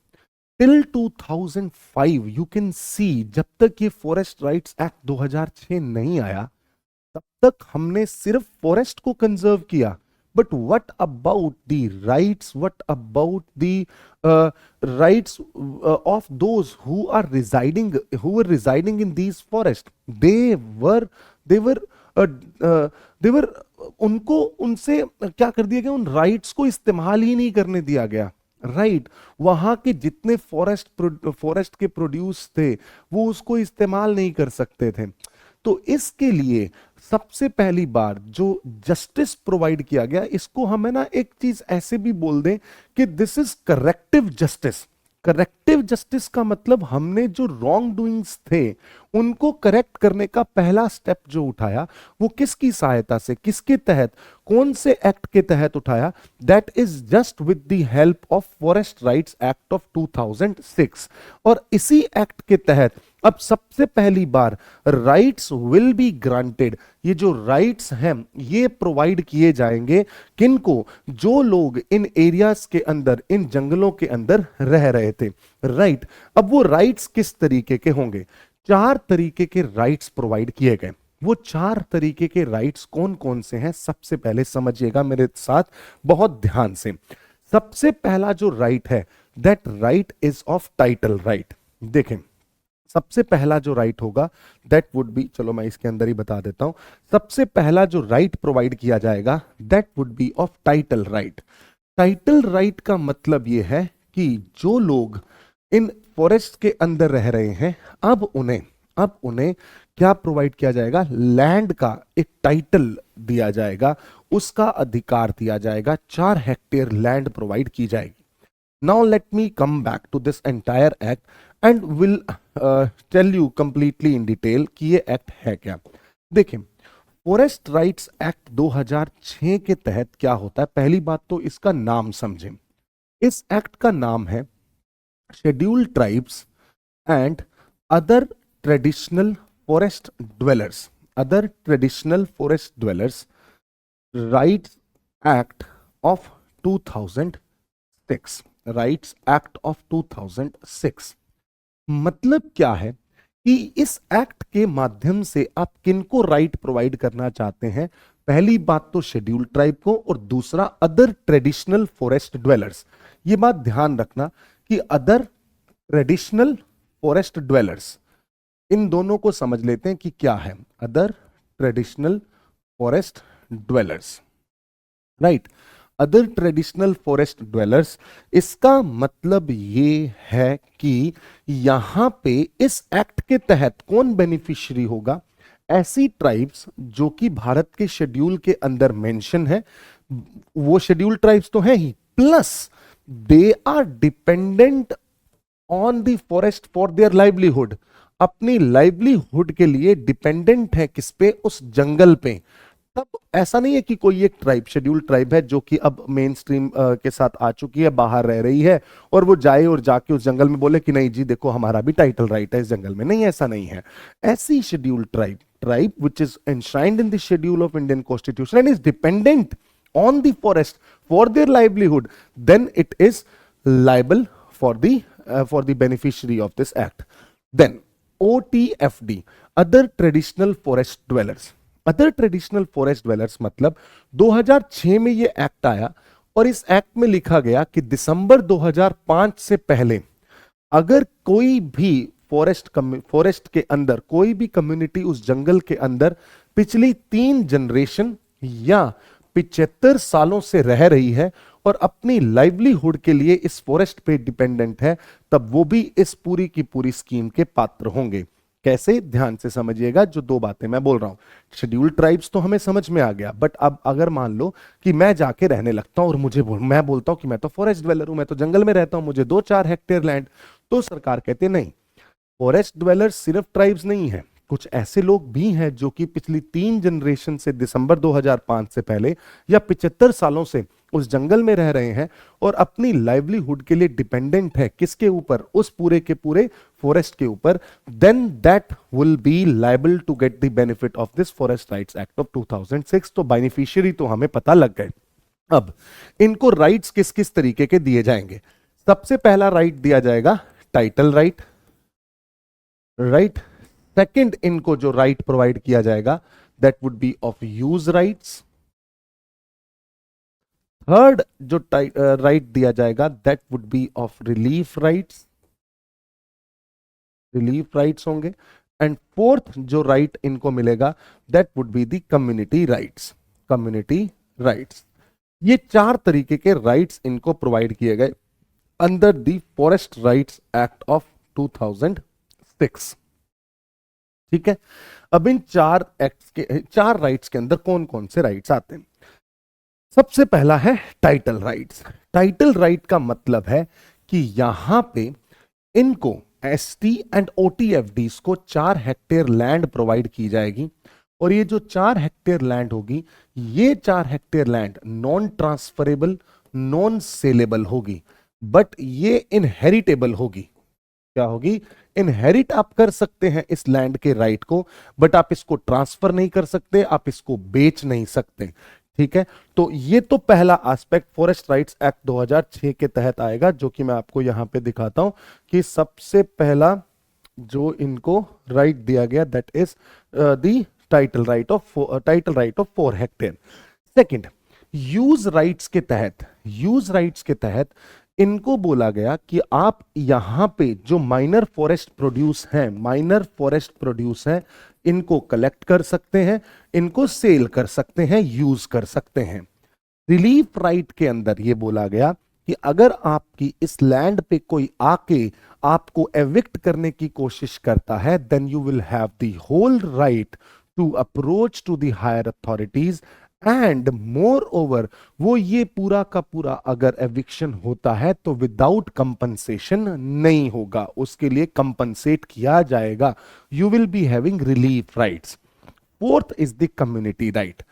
Till 2005 you can see, जब तक ये फॉरेस्ट राइट्स एक्ट 2006 नहीं आया तब तक हमने सिर्फ फॉरेस्ट को कंजर्व किया। But what about the rights, what about the rights of those who are residing in these forest? They were उनको उनसे क्या कर दिया गया? उन राइट्स को इस्तेमाल ही नहीं करने दिया गया। राइट वहां के जितने फॉरेस्ट के प्रोड्यूस थे वो उसको इस्तेमाल नहीं कर सकते थे। तो इसके लिए सबसे पहली बार जो जस्टिस प्रोवाइड किया गया, इसको हमें ना एक चीज ऐसे भी बोल दें कि this is corrective justice. Corrective justice का मतलब हमने जो रॉन्ग डूइंग्स थे उनको करेक्ट करने का पहला स्टेप जो उठाया वो किसकी सहायता से, किसके तहत, कौन से एक्ट के तहत उठाया? That is just with the help of forest rights act of 2006। और इसी एक्ट के तहत अब सबसे पहली बार राइट्स विल बी ग्रांटेड। ये जो राइट्स हैं ये प्रोवाइड किए जाएंगे किनको? जो लोग इन एरियाज के अंदर, इन जंगलों के अंदर रह रहे थे। राइट अब वो राइट्स किस तरीके के होंगे? 4 तरीके के राइट्स प्रोवाइड किए गए। वो 4 तरीके के राइट्स कौन कौन से हैं सबसे पहले समझिएगा मेरे साथ बहुत ध्यान से। सबसे पहला जो राइट है, that right is of title right. देखें सबसे पहला जो राइट होगा दैट वुड बी, चलो मैं इसके अंदर ही बता देता हूं। सबसे पहला जो राइट प्रोवाइड किया जाएगा that would be of title right. Title right का मतलब यह है कि जो लोग इन फॉरेस्ट के अंदर रह रहे हैं अब उन्हें क्या प्रोवाइड किया जाएगा? लैंड का एक टाइटल दिया जाएगा, उसका अधिकार दिया जाएगा। 4 हेक्टेयर लैंड प्रोवाइड की जाएगी। Now let me come back to this entire act and will tell you completely in detail कि ये एक्ट है क्या। देखें फॉरेस्ट राइट्स एक्ट 2006 के तहत क्या होता है? पहली बात तो इसका नाम समझें। इस एक्ट का नाम है scheduled tribes and other traditional forest dwellers, other traditional forest dwellers rights act of 2006। Rights act of 2006 मतलब क्या है कि इस एक्ट के माध्यम से आप किनको राइट प्रोवाइड करना चाहते हैं? पहली बात तो शेड्यूल्ड ट्राइब को और दूसरा अदर ट्रेडिशनल फॉरेस्ट ड्वेलर्स। ये बात ध्यान रखना कि अदर ट्रेडिशनल फॉरेस्ट ड्वेलर्स, इन दोनों को समझ लेते हैं कि क्या है other traditional forest dwellers. Right other traditional forest dwellers, इसका मतलब ये है कि यहां पे इस एक्ट के तहत कौन बेनिफिशियरी होगा? ऐसी ट्राइब्स जो कि भारत के शेड्यूल के अंदर मेंशन है, वो शेड्यूल ट्राइब्स तो है ही, plus they are dependent on the forest for their livelihood, अपनी लाइवलीहुड के लिए डिपेंडेंट है किस पे, उस जंगल पे। तब ऐसा नहीं है कि कोई एक ट्राइब, शेड्यूल ट्राइब है जो कि अब मेन स्ट्रीम के साथ आ चुकी है, बाहर रह रही है, और वो जाए और जाके उस जंगल में बोले कि नहीं जी देखो हमारा भी टाइटल राइट है इस जंगल में। नहीं, ऐसा नहीं है। ऐसी schedule tribe which is enshrined in the schedule of Indian constitution and is dependent on the forest for their livelihood, then it is liable for the beneficiary of this act. Then OTFD, other traditional forest dwellers, other traditional forest dwellers मतलब 2006 में ये एक्ट आया, और इस एक्ट में लिखा गया कि दिसंबर 2005 से पहले अगर कोई भी फॉरेस्ट के अंदर कोई भी कम्युनिटी उस जंगल के अंदर पिछली 3 जनरेशन या 75 सालों से रह रही है और अपनी लाइवलीहुड के लिए इस फॉरेस्ट पे डिपेंडेंट है, तब वो भी इस पूरी की पूरी स्कीम के पात्र होंगे। कैसे, ध्यान से समझिएगा जो 2 बातें मैं बोल रहा हूं। शेड्यूल ट्राइब्स तो हमें समझ में आ गया, बट अब अगर मान लो कि मैं जाके रहने लगता हूं और मैं बोलता हूं कि मैं तो फॉरेस्ट ड्वेलर हूं, मैं तो जंगल में रहता हूं, मुझे 2-4 हेक्टेयर लैंड, तो सरकार कहते नहीं, फॉरेस्ट ड्वेलर्स सिर्फ ट्राइब्स नहीं है, कुछ ऐसे लोग भी हैं जो कि पिछली 3 जनरेशन से दिसंबर 2005 से पहले या 75 सालों से उस जंगल में रह रहे हैं और अपनी लाइवलीहुड के लिए डिपेंडेंट है किसके ऊपर, उस पूरे के पूरे फॉरेस्ट के ऊपर, then that will be liable to get the benefit of this forest rights act of 2006। तो बेनिफिशियरी तो हमें पता लग गए। अब इनको राइट्स किस किस तरीके के दिए जाएंगे। सबसे पहला राइट दिया जाएगा टाइटल राइट, राइट। सेकंड इनको जो राइट प्रोवाइड किया जाएगा that would be of use rights. Third जो राइट दिया जाएगा that would be of relief rights, relief rights होंगे। एंड फोर्थ जो राइट इनको मिलेगा that would be the community rights, community rights. ये 4 तरीके के राइट्स इनको प्रोवाइड किए गए under the forest rights act of 2006। ठीक है, अब इन 4 एक्ट्स के 4 राइट्स के अंदर कौन कौन से राइट्स आते हैं। सबसे पहला है टाइटल राइट्स। टाइटल राइट का मतलब है कि यहां पे इनको एसटी एंड ओटीएफडीज को 4 हेक्टेयर लैंड प्रोवाइड की जाएगी, और ये जो 4 हेक्टेयर लैंड होगी, ये 4 hectare land non transferable, non saleable होगी, बट ये इनहेरिटेबल होगी। क्या होगी, इनहेरिट आप कर सकते हैं इस लैंड के राइट को, बट आप इसको ट्रांसफर नहीं कर सकते, आप इसको बेच नहीं सकते। ठीक है, तो ये तो पहला एस्पेक्ट फॉरेस्ट राइट्स एक्ट 2006 के तहत आएगा, जो कि मैं आपको यहां पे दिखाता हूं कि सबसे पहला जो इनको राइट दिया गया that is the title right of 4 hectare. Second, use rights के तहत इनको बोला गया कि आप यहां पे जो माइनर फॉरेस्ट प्रोड्यूस हैं, इनको कलेक्ट कर सकते हैं, इनको सेल कर सकते हैं, यूज कर सकते हैं। रिलीफ राइट के अंदर यह बोला गया कि अगर आपकी इस लैंड पे कोई आके आपको एविक्ट करने की कोशिश करता है, then you will have the whole right to approach to the higher authorities, and moreover वो ये पूरा का पूरा अगर एविक्शन होता है तो विदाउट कंपनसेशन नहीं होगा, उसके लिए कंपनसेट किया जाएगा। You will be having relief rights. Fourth is the community right.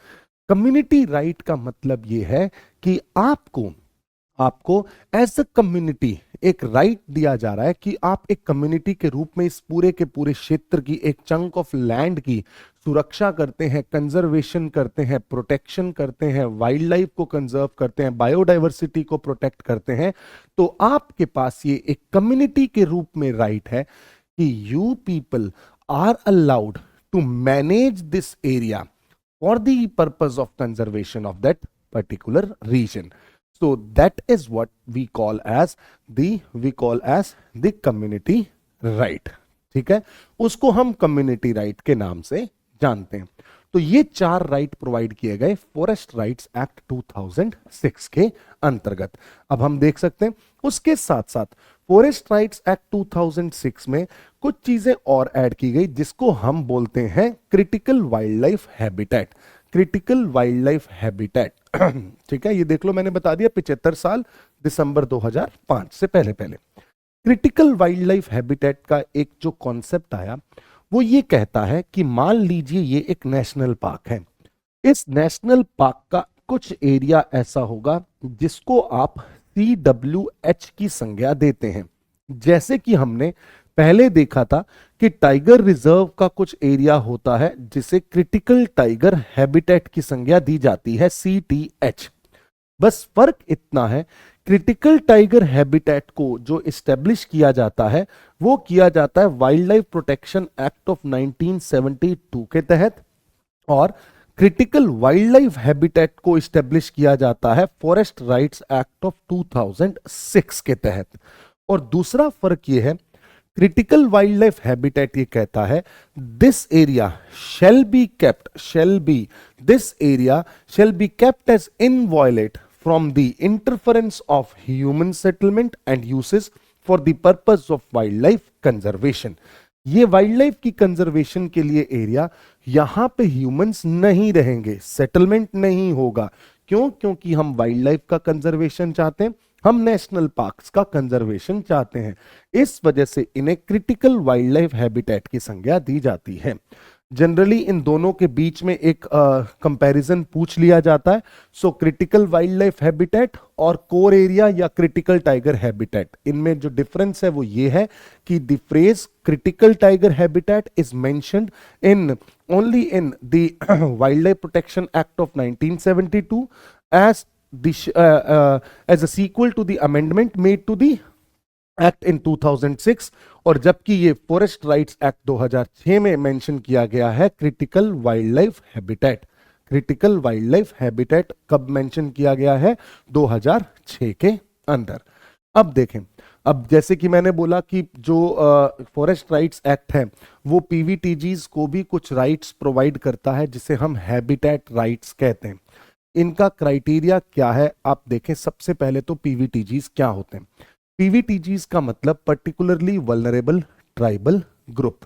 Community right का मतलब यह है कि आपको एज अ कम्युनिटी एक राइट दिया जा रहा है कि आप एक कम्युनिटी के रूप में इस पूरे के पूरे क्षेत्र की एक चंक ऑफ लैंड की सुरक्षा करते हैं, कंजर्वेशन करते हैं, प्रोटेक्शन करते हैं, वाइल्ड लाइफ को कंजर्व करते हैं, बायोडाइवर्सिटी को प्रोटेक्ट करते हैं। तो आपके पास ये एक कम्युनिटी के रूप में राइट है कि you people are allowed to manage this area for the purpose of conservation of that particular region. So that is what we call as the community right। ठीक है, उसको हम कम्युनिटी राइट के नाम से जानते हैं। तो ये 4 राइट प्रोवाइड किए गए फॉरेस्ट राइट्स एक्ट 2006 के अंतर्गत। अब हम देख सकते हैं उसके साथ साथ फॉरेस्ट राइट्स एक्ट 2006 में कुछ चीजें और ऐड की गई जिसको हम बोलते हैं critical wild life habitat. Critical wild life habitat, ठीक है, ये देख लो मैंने बता दिया 75 साल दिसंबर 2005 से पहले। क्रिटिकल वाइल्ड लाइफ हैबिटेट का एक जो कॉन्सेप्ट आया वो ये कहता है कि मान लीजिए ये एक नेशनल पार्क है। इस नेशनल पार्क का कुछ एरिया ऐसा होगा जिसको आप CWH की संज्ञा देते हैं। जैसे कि हमने पहले देखा था कि टाइगर रिजर्व का कुछ एरिया होता है जिसे क्रिटिकल टाइगर हैबिटेट की संज्ञा दी जाती है, CTH। बस फर्क इतना है, क्रिटिकल टाइगर हैबिटेट को जो इस्टेब्लिश किया जाता है वो किया जाता है wild life protection act of 1972 के तहत, और क्रिटिकल वाइल्ड लाइफ हैबिटेट को इस्टेब्लिश किया जाता है फॉरेस्ट राइट्स एक्ट ऑफ 2006 के तहत। और दूसरा फर्क ये है, क्रिटिकल वाइल्ड लाइफ हैबिटेट ये कहता है this area shall be kept as inviolate from the interference of human settlement and uses for the purpose of wildlife conservation। ये वाइल्ड लाइफ की कंजर्वेशन के लिए एरिया, यहां पे ह्यूमंस नहीं रहेंगे, सेटलमेंट नहीं होगा। क्यों? क्योंकि हम वाइल्ड लाइफ का कंजर्वेशन चाहते हैं, हम नेशनल पार्क्स का कंजर्वेशन चाहते हैं। इस वजह से इन्हें क्रिटिकल वाइल्ड लाइफ हैबिटेट की संज्ञा दी जाती है। जनरली इन दोनों के बीच में एक कंपैरिजन पूछ लिया जाता है। So critical wild life habitat और कोर एरिया या क्रिटिकल टाइगर हैबिटेट, इनमें जो डिफरेंस है वो ये है कि the phrase critical tiger habitat is mentioned in only in the wild life protection act of 1972 as as a sequel to the amendment made to the act in 2006, और जबकि ये फॉरेस्ट राइट्स एक्ट 2006 में मेंशन किया गया है critical wild life habitat. Critical wild life habitat कब मेंशन किया गया है? 2006 के अंदर। अब देखें, अब जैसे कि मैंने बोला कि जो फॉरेस्ट राइट्स एक्ट है वो पीवीटीजीज को भी कुछ राइट्स प्रोवाइड करता है जिसे हम हैबिटेट राइट्स कहते हैं। इनका क्राइटेरिया क्या है आप देखें। सबसे पहले तो पीवीटीजीज क्या होते हैं? पीवीटीजीज का मतलब पर्टिकुलरली वल्नरेबल ट्राइबल ग्रुप।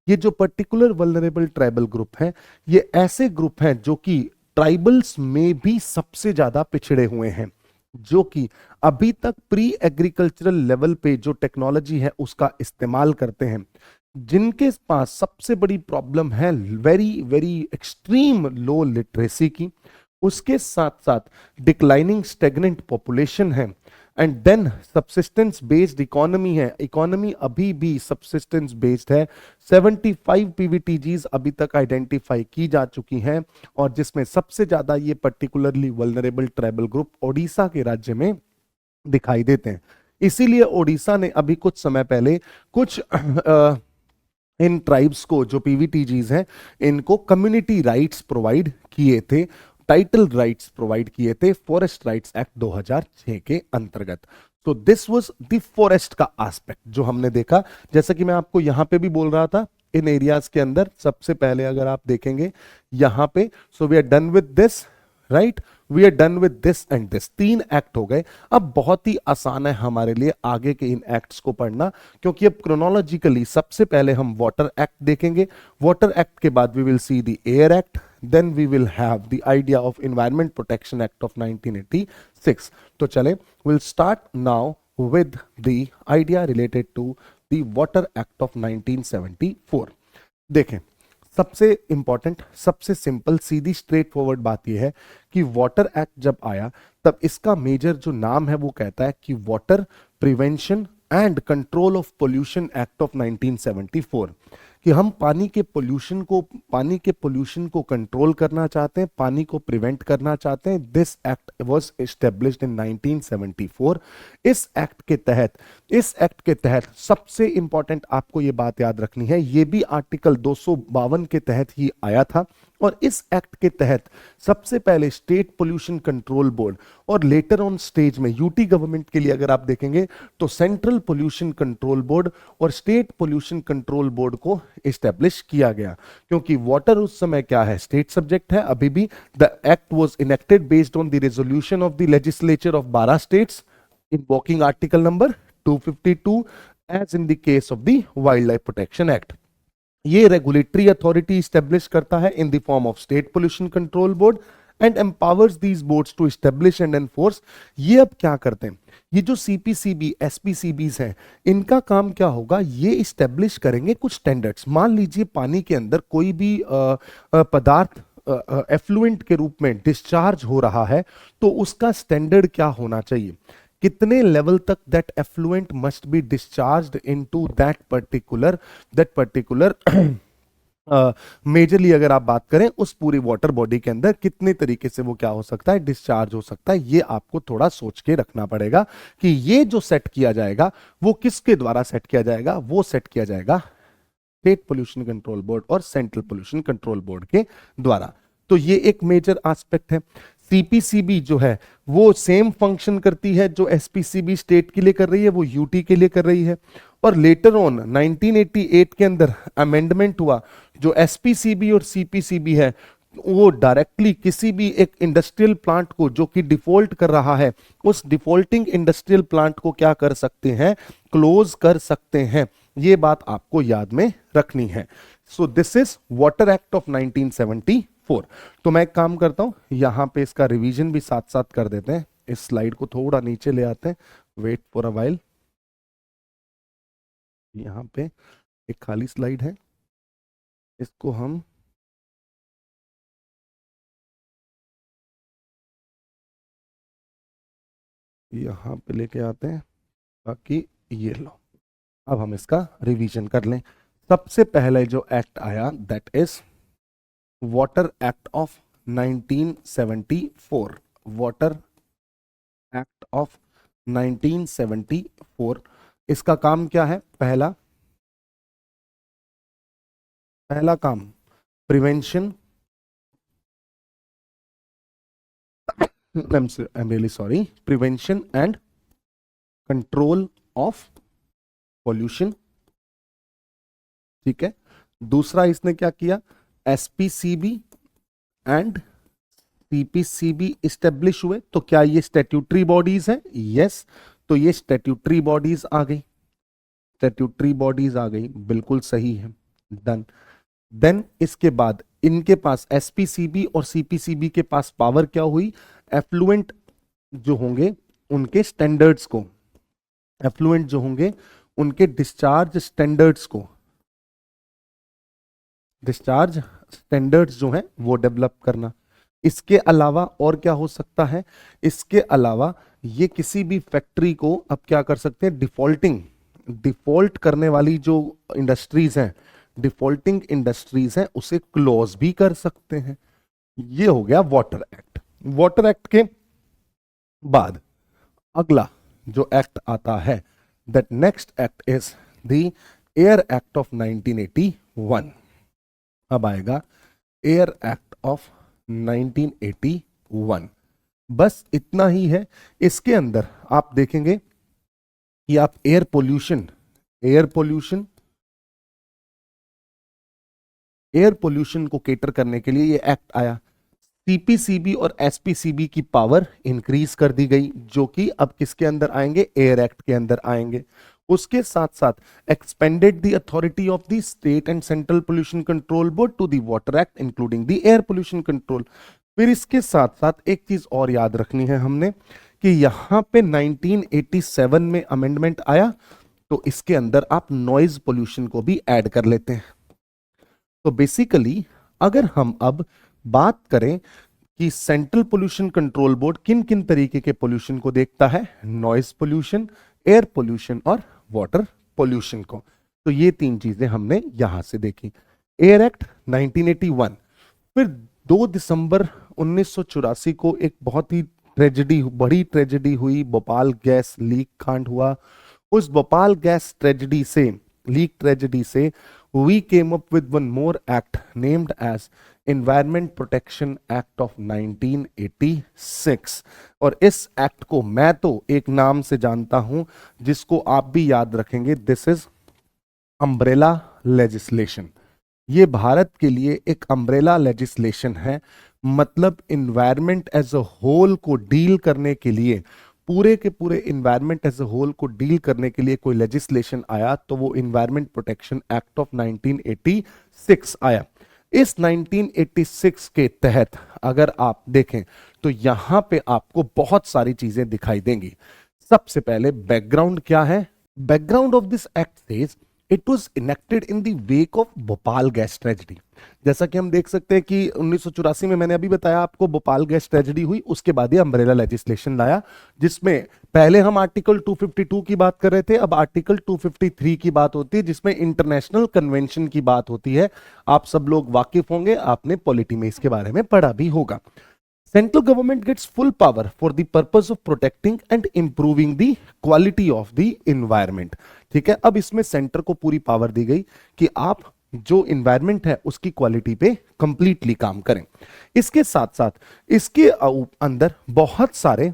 ये जो पर्टिकुलर वल्नरेबल ट्राइबल ग्रुप हैं, ये ऐसे ग्रुप हैं जो कि ट्राइबल्स में भी सबसे ज्यादा पिछड़े हुए हैं, जो कि अभी तक प्री एग्रीकल्चरल लेवल पे जो टेक्नोलॉजी है उसका इस्तेमाल करते हैं, जिनके पास सबसे बड़ी प्रॉब्लम है very very extreme low literacy की, उसके साथ साथ डिक्लाइनिंग स्टेगनेंट पॉपुलेशन है, and then subsistence based economy है। इकोनॉमी अभी भी सब्सिस्टेंस बेस्ड है। 75 पीवीटीजीज अभी तक आइडेंटिफाई की जा चुकी हैं, और जिसमें सबसे ज्यादा ये particularly vulnerable tribal group Odisha के राज्य में दिखाई देते हैं। इसीलिए ओडिशा ने अभी कुछ समय पहले कुछ इन ट्राइब्स को, जो पीवीटीजीज हैं, इनको कम्युनिटी राइट्स प्रोवाइड किए थे, टाइटल राइट्स प्रोवाइड किए थे फॉरेस्ट राइट्स एक्ट 2006 के अंतर्गत। तो दिस वाज द फॉरेस्ट का एस्पेक्ट जो हमने देखा। जैसा कि मैं आपको यहां पे भी बोल रहा था, इन एरियाज के अंदर सबसे पहले अगर आप देखेंगे यहां पे, so we are done with this, right, we are done with this and this. 3 act हो गए। अब बहुत ही आसान है हमारे लिए आगे के इन एक्ट्स को पढ़ना, क्योंकि अब क्रोनोलॉजिकली सबसे पहले हम वाटर एक्ट देखेंगे। वाटर एक्ट के बाद we will see the air act, then we will have the idea of Environment Protection Act of 1986. तो चले, we'll start now with the idea related to the Water Act of 1974. देखें, सबसे इंपॉर्टेंट, सबसे सिंपल, सीधी स्ट्रेट फॉरवर्ड बात यह है कि वाटर एक्ट जब आया तब इसका मेजर जो नाम है वो कहता है कि water prevention and control of pollution act of 1974, कि हम पानी के पोल्यूशन को कंट्रोल करना चाहते हैं, पानी को प्रिवेंट करना चाहते हैं। This act was established in 1974। इस एक्ट के तहत सबसे इंपॉर्टेंट आपको ये बात याद रखनी है, ये भी आर्टिकल 252 के तहत ही आया था, और इस एक्ट के तहत सबसे पहले स्टेट पोल्यूशन कंट्रोल बोर्ड, और लेटर ऑन स्टेज में यूटी गवर्नमेंट के लिए अगर आप देखेंगे तो सेंट्रल पोल्यूशन कंट्रोल बोर्ड और स्टेट पोल्यूशन कंट्रोल बोर्ड को एस्टेब्लिश किया गया। क्योंकि वाटर उस समय क्या है, स्टेट सब्जेक्ट है अभी भी। The act was enacted based on the resolution of the legislature of 12 states invoking article number 252 as in the case of the wild life protection act. ये रेगुलेटरी अथॉरिटी स्टैब्लिश करता है in the form of state pollution control board and empowers these boards to establish and enforce. ये अब क्या करते हैं, ये जो सीपीसीबी एसपीसीबीज हैं, इनका काम क्या होगा, ये इस्टेब्लिश करेंगे कुछ स्टैंडर्ड्स। मान लीजिए पानी के अंदर कोई भी पदार्थ एफ्लुएंट के रूप में डिस्चार्ज हो रहा है, तो उसका स्टैंडर्ड क्या होना चाहिए, कितने लेवल तक that effluent must be discharged into that particular majorly अगर आप बात करें उस पूरी वाटर बॉडी के अंदर कितने तरीके से वो क्या हो सकता है, डिस्चार्ज हो सकता है। ये आपको थोड़ा सोच के रखना पड़ेगा कि ये जो सेट किया जाएगा वो किसके द्वारा सेट किया जाएगा, वो सेट किया जाएगा स्टेट पोल्यूशन कंट्रोल बोर्ड और सेंट्रल पोल्यूशन कंट्रोल बोर्ड के द्वारा। तो ये एक मेजर एस्पेक्ट है। सीपीसीबी जो है वो सेम फंक्शन करती है जो एसपीसीबी स्टेट के लिए कर रही है, वो यूटी के लिए कर रही है। और लेटर ऑन 1988 के अंदर अमेंडमेंट हुआ, जो एसपीसीबी और सीपीसीबी है वो डायरेक्टली किसी भी एक इंडस्ट्रियल प्लांट को जो कि डिफॉल्ट कर रहा है, उस डिफॉल्टिंग इंडस्ट्रियल प्लांट को क्या कर सकते हैं, क्लोज कर सकते हैं। ये बात आपको याद में रखनी है। So this is water act of 1974। तो मैं एक काम करता हूं, यहां पे इसका रिवीजन भी साथ साथ कर देते हैं। इस स्लाइड को थोड़ा नीचे ले आते हैं, वेट फॉर अ व्हाइल। यहां पे एक खाली स्लाइड है, इसको हम यहां पे लेके आते हैं, बाकी ये लो। अब हम इसका रिवीजन कर लें। सबसे पहले जो एक्ट आया that is water act of 1974। Water act of 1974, इसका काम क्या है, पहला काम prevention, I'm really sorry, prevention and control of pollution. ठीक है। दूसरा इसने क्या किया, एसपीसीबी एंड सीपीसीबी इस्टेब्लिश हुए। तो क्या ये स्टैट्यूटरी बॉडीज हैं? यस। तो ये स्टैट्यूटरी बॉडीज आ गई, स्टैट्यूटरी बॉडीज आ गई, बिल्कुल सही है, डन। देन इसके बाद इनके पास एसपीसीबी और सीपीसीबी के पास पावर क्या हुई, एफ्लुएंट जो होंगे उनके स्टैंडर्ड्स को, एफ्लुएंट जो होंगे उनके डिस्चार्ज स्टैंडर्ड्स को, डिस्चार्ज स्टैंडर्ड्स जो हैं वो डेवलप करना। इसके अलावा और क्या हो सकता है, इसके अलावा ये किसी भी फैक्ट्री को अब क्या कर सकते हैं, डिफॉल्ट करने वाली जो इंडस्ट्रीज हैं, डिफॉल्टिंग इंडस्ट्रीज हैं, उसे क्लोज भी कर सकते हैं। ये हो गया वाटर एक्ट। वाटर एक्ट के बाद अगला जो एक्ट आता है, that next act is the air act of 1981। अब आएगा एयर एक्ट ऑफ 1981। बस इतना ही है। इसके अंदर आप देखेंगे कि आप एयर पोल्यूशन को केटर करने के लिए ये एक्ट आया। सीपीसीबी और एसपीसीबी की पावर इंक्रीज कर दी गई, जो कि अब किसके अंदर आएंगे, एयर एक्ट के अंदर आएंगे। उसके साथ साथ expanded the authority of the state and central pollution control board to the water act including the air pollution control. फिर इसके साथ साथ एक चीज और याद रखनी है हमने कि यहां पे 1987 में अमेंडमेंट आया, तो इसके अंदर आप नॉइज पोल्यूशन को भी ऐड कर लेते हैं। तो बेसिकली अगर हम अब बात करें कि सेंट्रल पोल्यूशन कंट्रोल बोर्ड किन किन तरीके के पोल्यूशन को देखता है, नॉइज पोल्यूशन, एयर पोल्यूशन और वाटर पोल्यूशन को। तो ये तीन चीजें हमने यहां से देखी। Air act 1981। फिर 2 दिसंबर 1984 को एक बहुत ही बड़ी ट्रेजेडी हुई, भोपाल गैस लीक कांड हुआ। उस भोपाल गैस लीक ट्रेजेडी से we came up with one more act named as Environment Protection Act of 1986। और इस एक्ट को मैं तो एक नाम से जानता हूं जिसको आप भी याद रखेंगे, दिस इज अम्ब्रेला लेजिस्लेशन। ये भारत के लिए एक अम्ब्रेला लेजिस्लेशन है। मतलब इन्वायरमेंट एज अ होल को डील करने के लिए, पूरे के पूरे इन्वायरमेंट एज अ होल को डील करने के लिए कोई लेजिस्लेशन आया तो वो इन्वायरमेंट प्रोटेक्शन एक्ट ऑफ 1986 आया। इस 1986 के तहत अगर आप देखें तो यहां पे आपको बहुत सारी चीजें दिखाई देंगी। सबसे पहले बैकग्राउंड क्या है? Background of this act says it was enacted in the wake of Bhopal gas tragedy. जैसा कि हम देख सकते हैं कि 1984 में मैंने अभी बताया आपको भोपाल गैस ट्रेजेडी हुई, उसके बाद ये अम्ब्रेला लेजिस्लेशन लाया, जिसमें पहले हम आर्टिकल 252 की बात कर रहे थे, अब आर्टिकल 253 की बात होती है, जिसमें इंटरनेशनल कन्वेंशन की बात होती है। आप सब लोग वाकिफ होंगे, आपने पॉलिटी में इसके बारे में पढ़ा भी होगा। Central government gets full power for the purpose of protecting and improving the quality of the environment। ठीक है, अब इसमें सेंटर को पूरी पावर दी गई कि आप जो इन्वायरमेंट है उसकी क्वालिटी पे कंप्लीटली काम करें। इसके साथ साथ इसके अंदर बहुत सारे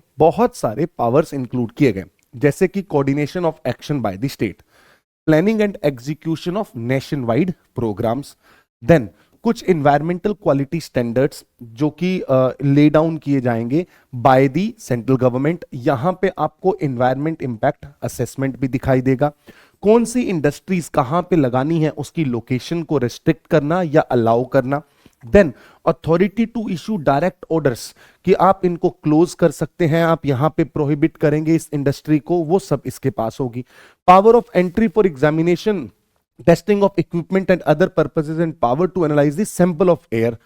पावर्स इंक्लूड किए गए, जैसे कि coordination of action by the state, planning and execution of nation wide programs, then कुछ इन्वायरमेंटल क्वालिटी स्टैंडर्ड्स जो कि ले डाउन किए जाएंगे बाय दी सेंट्रल गवर्नमेंट। यहां पे आपको इन्वायरमेंट इंपैक्ट असेसमेंट भी दिखाई देगा, कौन सी इंडस्ट्रीज कहां पे लगानी है उसकी लोकेशन को रिस्ट्रिक्ट करना या अलाउ करना। Then authority to issue direct orders कि आप इनको क्लोज कर सकते हैं, आप यहां पे प्रोहिबिट करेंगे इस इंडस्ट्री को, वो सब इसके पास होगी। Power of entry for examination, testing of equipment and other purposes, and power to analyze the sample of air।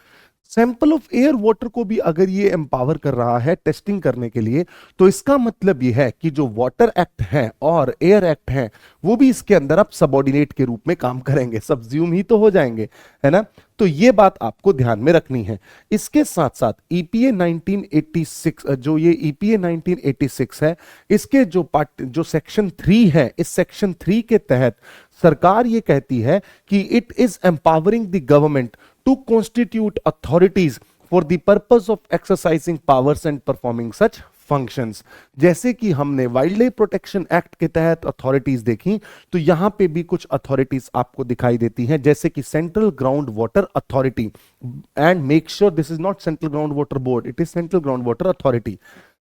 Sample of air water को भी अगर ये एम्पावर कर रहा है टेस्टिंग करने के लिए, तो इसका मतलब ये है कि जो वाटर एक्ट है और एयर एक्ट है वो भी इसके अंदर आप सबऑर्डिनेट के रूप में काम करेंगे, सब्ज्यूम ही तो हो जाएंगे, है ना। तो ये बात आपको ध्यान में रखनी है। इसके साथ साथ ईपीए 1986, जो ये ईपीए 1986 है, इसके जो सेक्शन 3 है, इस सेक्शन 3 के तहत सरकार ये कहती है कि it is empowering the government to constitute authorities for the purpose of exercising powers and performing such functions। जैसे कि हमने वाइल्ड लाइफ प्रोटेक्शन एक्ट के तहत अथॉरिटीज देखी, तो यहां पे भी कुछ अथॉरिटीज आपको दिखाई देती हैं, जैसे कि central ground water authority, and make sure this is not central ground water board, it is central ground water authority.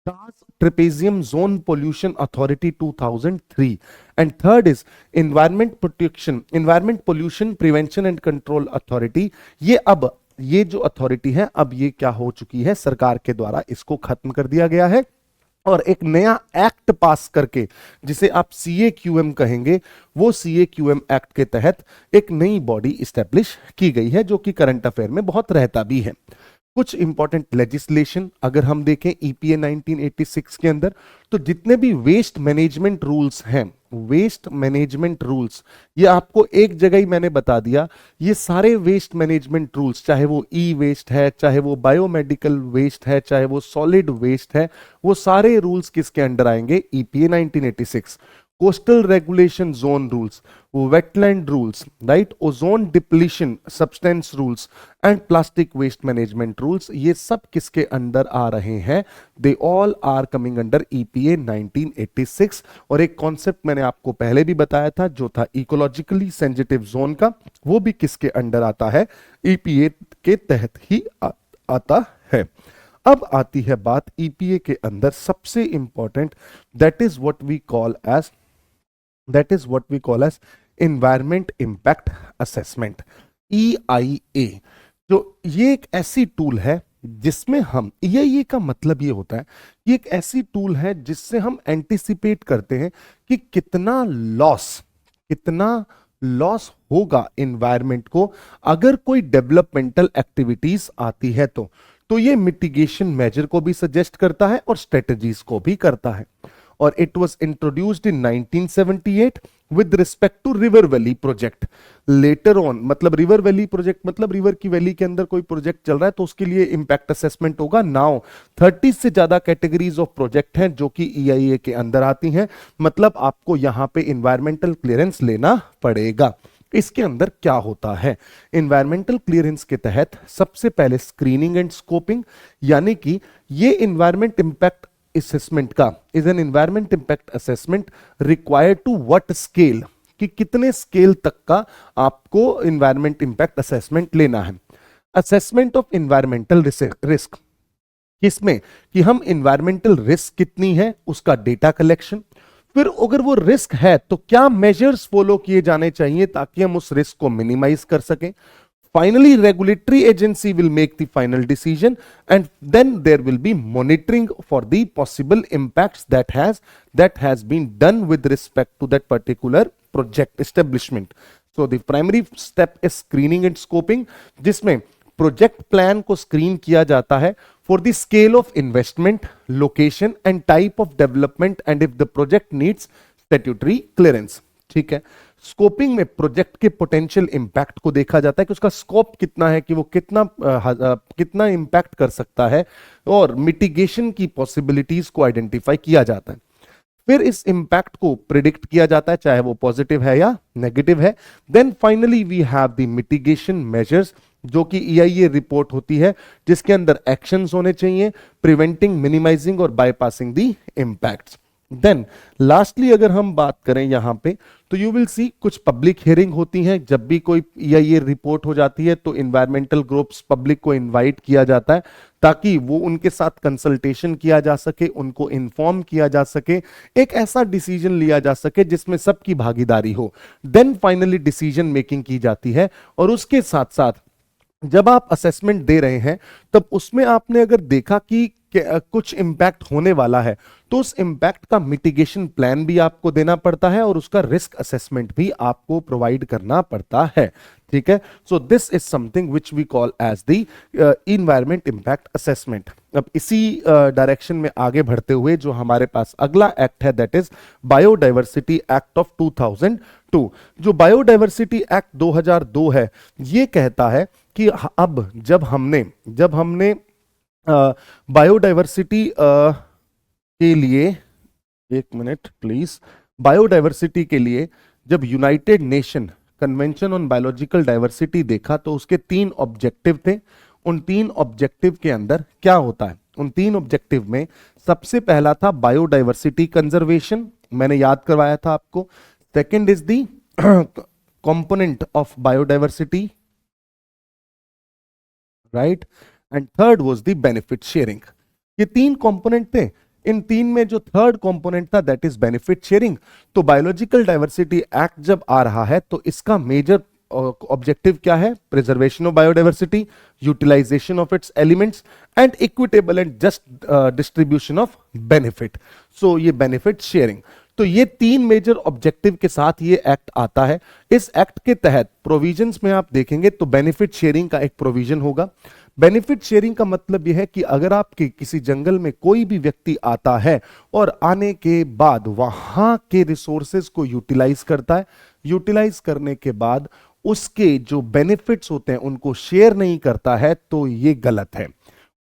Trapezium zone pollution authority 2003, and third is environment protection, environment pollution prevention and control authority. ये जो अथॉरिटी है अब ये क्या हो चुकी है, सरकार के द्वारा इसको खत्म कर दिया गया है और एक नया एक्ट पास करके, जिसे आप CAQM कहेंगे, वो CAQM एक्ट के तहत एक नई बॉडी स्टैब्लिश की गई है, जो कि करंट अफेयर में बहुत रहता भी है। कुछ इंपॉर्टेंट लेजिस्लेशन अगर हम देखें ईपीए 1986 के अंदर, तो जितने भी वेस्ट मैनेजमेंट रूल्स हैं, वेस्ट मैनेजमेंट रूल्स, ये आपको एक जगह ही मैंने बता दिया, ये सारे वेस्ट मैनेजमेंट रूल्स, चाहे वो ई वेस्ट है, चाहे वो बायोमेडिकल वेस्ट है, चाहे वो सॉलिड वेस्ट है, वो सारे रूल्स किसके अंडर आएंगे, EPA 1986। Coastal regulation zone rules, wetland rules, right, ozone depletion substance rules and plastic waste management rules, ये सब किसके अंडर आ रहे हैं, they all are coming under EPA 1986। और एक कॉन्सेप्ट मैंने आपको पहले भी बताया था, जो था इकोलॉजिकली सेंसिटिव जोन का, वो भी किसके अंडर आता है, ईपीए के तहत ही आता है। अब आती है बात ईपीए के अंदर सबसे important, that is what we call as environment impact assessment, EIA। जो ये एक ऐसी टूल है जिसमें हम, ये का मतलब ये होता है, ये एक ऐसी टूल है जिससे हम एंटिसिपेट करते हैं कि कितना लॉस होगा एनवायरमेंट को अगर कोई डेवलपमेंटल एक्टिविटीज आती है। तो ये मिटिगेशन मेजर को भी सजेस्ट करता है और स्ट्रेटजीज को भी करता है। और it was introduced in 1978 with respect to river valley project. Later on, मतलब रिवर वैली प्रोजेक्ट मतलब रिवर की वैली के अंदर कोई प्रोजेक्ट चल रहा है तो उसके लिए इंपैक्ट असेसमेंट होगा। नाउ 30 से ज्यादा कैटेगरीज ऑफ प्रोजेक्ट हैं जो कि EIA के अंदर आती हैं, मतलब आपको यहां पे इन्वायरमेंटल क्लियरेंस लेना पड़ेगा। इसके अंदर क्या होता है, इन्वायरमेंटल क्लियरेंस के तहत सबसे पहले स्क्रीनिंग एंड स्कोपिंग, यानी कि ये इन्वायरमेंट इंपैक्ट असेसमेंट का is an environment impact assessment required to what scale, कि कितने स्केल तक का आपको इन्वायरमेंट इंपैक्ट असेसमेंट लेना है। असेसमेंट ऑफ इन्वायरमेंटल रिस्क, किसमें कि हम इन्वायरमेंटल रिस्क कितनी है उसका डेटा कलेक्शन, फिर अगर वो रिस्क है तो क्या मेजर्स फॉलो किए जाने चाहिए ताकि हम उस रिस्क को मिनिमाइज कर सकें। Finally, regulatory agency will make the final decision, and then there will be monitoring for the possible impacts that has been done with respect to that particular project establishment. So the primary step is screening and scoping, जिसमें प्रोजेक्ट प्लान को स्क्रीन किया जाता है for the scale of investment, location and type of development, and if the project needs statutory clearance. ठीक है, स्कोपिंग में प्रोजेक्ट के पोटेंशियल इंपैक्ट को देखा जाता है कि उसका स्कोप कितना है, कि वो कितना इंपैक्ट कर सकता है, और मिटिगेशन की पॉसिबिलिटीज को आइडेंटिफाई किया जाता है। फिर इस इंपैक्ट को प्रिडिक्ट किया जाता है, चाहे वो पॉजिटिव है या नेगेटिव है। Then finally we have the mitigation measures, जो कि EIA रिपोर्ट होती है, जिसके अंदर एक्शंस होने चाहिए, प्रिवेंटिंग, मिनिमाइजिंग और bypassing the impacts. Then lastly अगर हम बात करें यहां पे, तो यू विल सी कुछ पब्लिक हियरिंग होती हैं। जब भी कोई EIA रिपोर्ट हो जाती है तो इन्वायरमेंटल ग्रुप्स, पब्लिक को इनवाइट किया जाता है, ताकि वो उनके साथ कंसल्टेशन किया जा सके, उनको इन्फॉर्म किया जा सके, एक ऐसा डिसीजन लिया जा सके जिसमें सबकी भागीदारी हो। देन फाइनली डिसीजन मेकिंग की जाती है, और उसके साथ साथ जब आप असेसमेंट दे रहे हैं तब उसमें आपने अगर देखा कि कुछ इंपैक्ट होने वाला है, तो उस इंपैक्ट का मिटिगेशन प्लान भी आपको देना पड़ता है, और उसका रिस्क असेसमेंट भी आपको प्रोवाइड करना पड़ता है। ठीक है, so this is something which we call as the environment impact assessment. अब इसी डायरेक्शन में आगे बढ़ते हुए जो हमारे पास अगला एक्ट है, that is biodiversity act of 2002। जो बायोडाइवर्सिटी एक्ट 2002 है, ये कहता है कि अब जब हमने बायोडाइवर्सिटी के लिए, एक मिनट प्लीज, बायोडाइवर्सिटी के लिए जब United nation convention on biological diversity देखा, तो उसके 3 ऑब्जेक्टिव थे। उन 3 ऑब्जेक्टिव के अंदर क्या होता है, उन 3 ऑब्जेक्टिव में सबसे पहला था बायोडाइवर्सिटी कंजर्वेशन, मैंने याद करवाया था आपको। Second is the component of biodiversity, right, and third was the benefit sharing. ये 3 कंपोनेंट थे। इन 3 में जो थर्ड कंपोनेंट था, दैट इज बेनिफिट शेयरिंग। तो बायोलॉजिकल डाइवर्सिटी एक्ट जब आ रहा है, तो इसका मेजर ऑब्जेक्टिव क्या है? Preservation of biodiversity, utilisation of its elements, and equitable and just distribution of benefit. So ये बेनिफिट शेयरिंग, तो ये 3 मेजर ऑब्जेक्टिव के साथ ये एक्ट आता है। इस एक्ट के तहत प्रोविजंस में आप देखेंगे तो बेनिफिट शेयरिंग का एक प्रोविजन होगा। बेनिफिट शेयरिंग का मतलब यह है कि अगर आपके किसी जंगल में कोई भी व्यक्ति आता है और आने के बाद वहां के रिसोर्सेज को यूटिलाइज करता है, यूटिलाइज करने के बाद उसके जो बेनिफिट्स होते हैं उनको शेयर नहीं करता है, तो ये गलत है।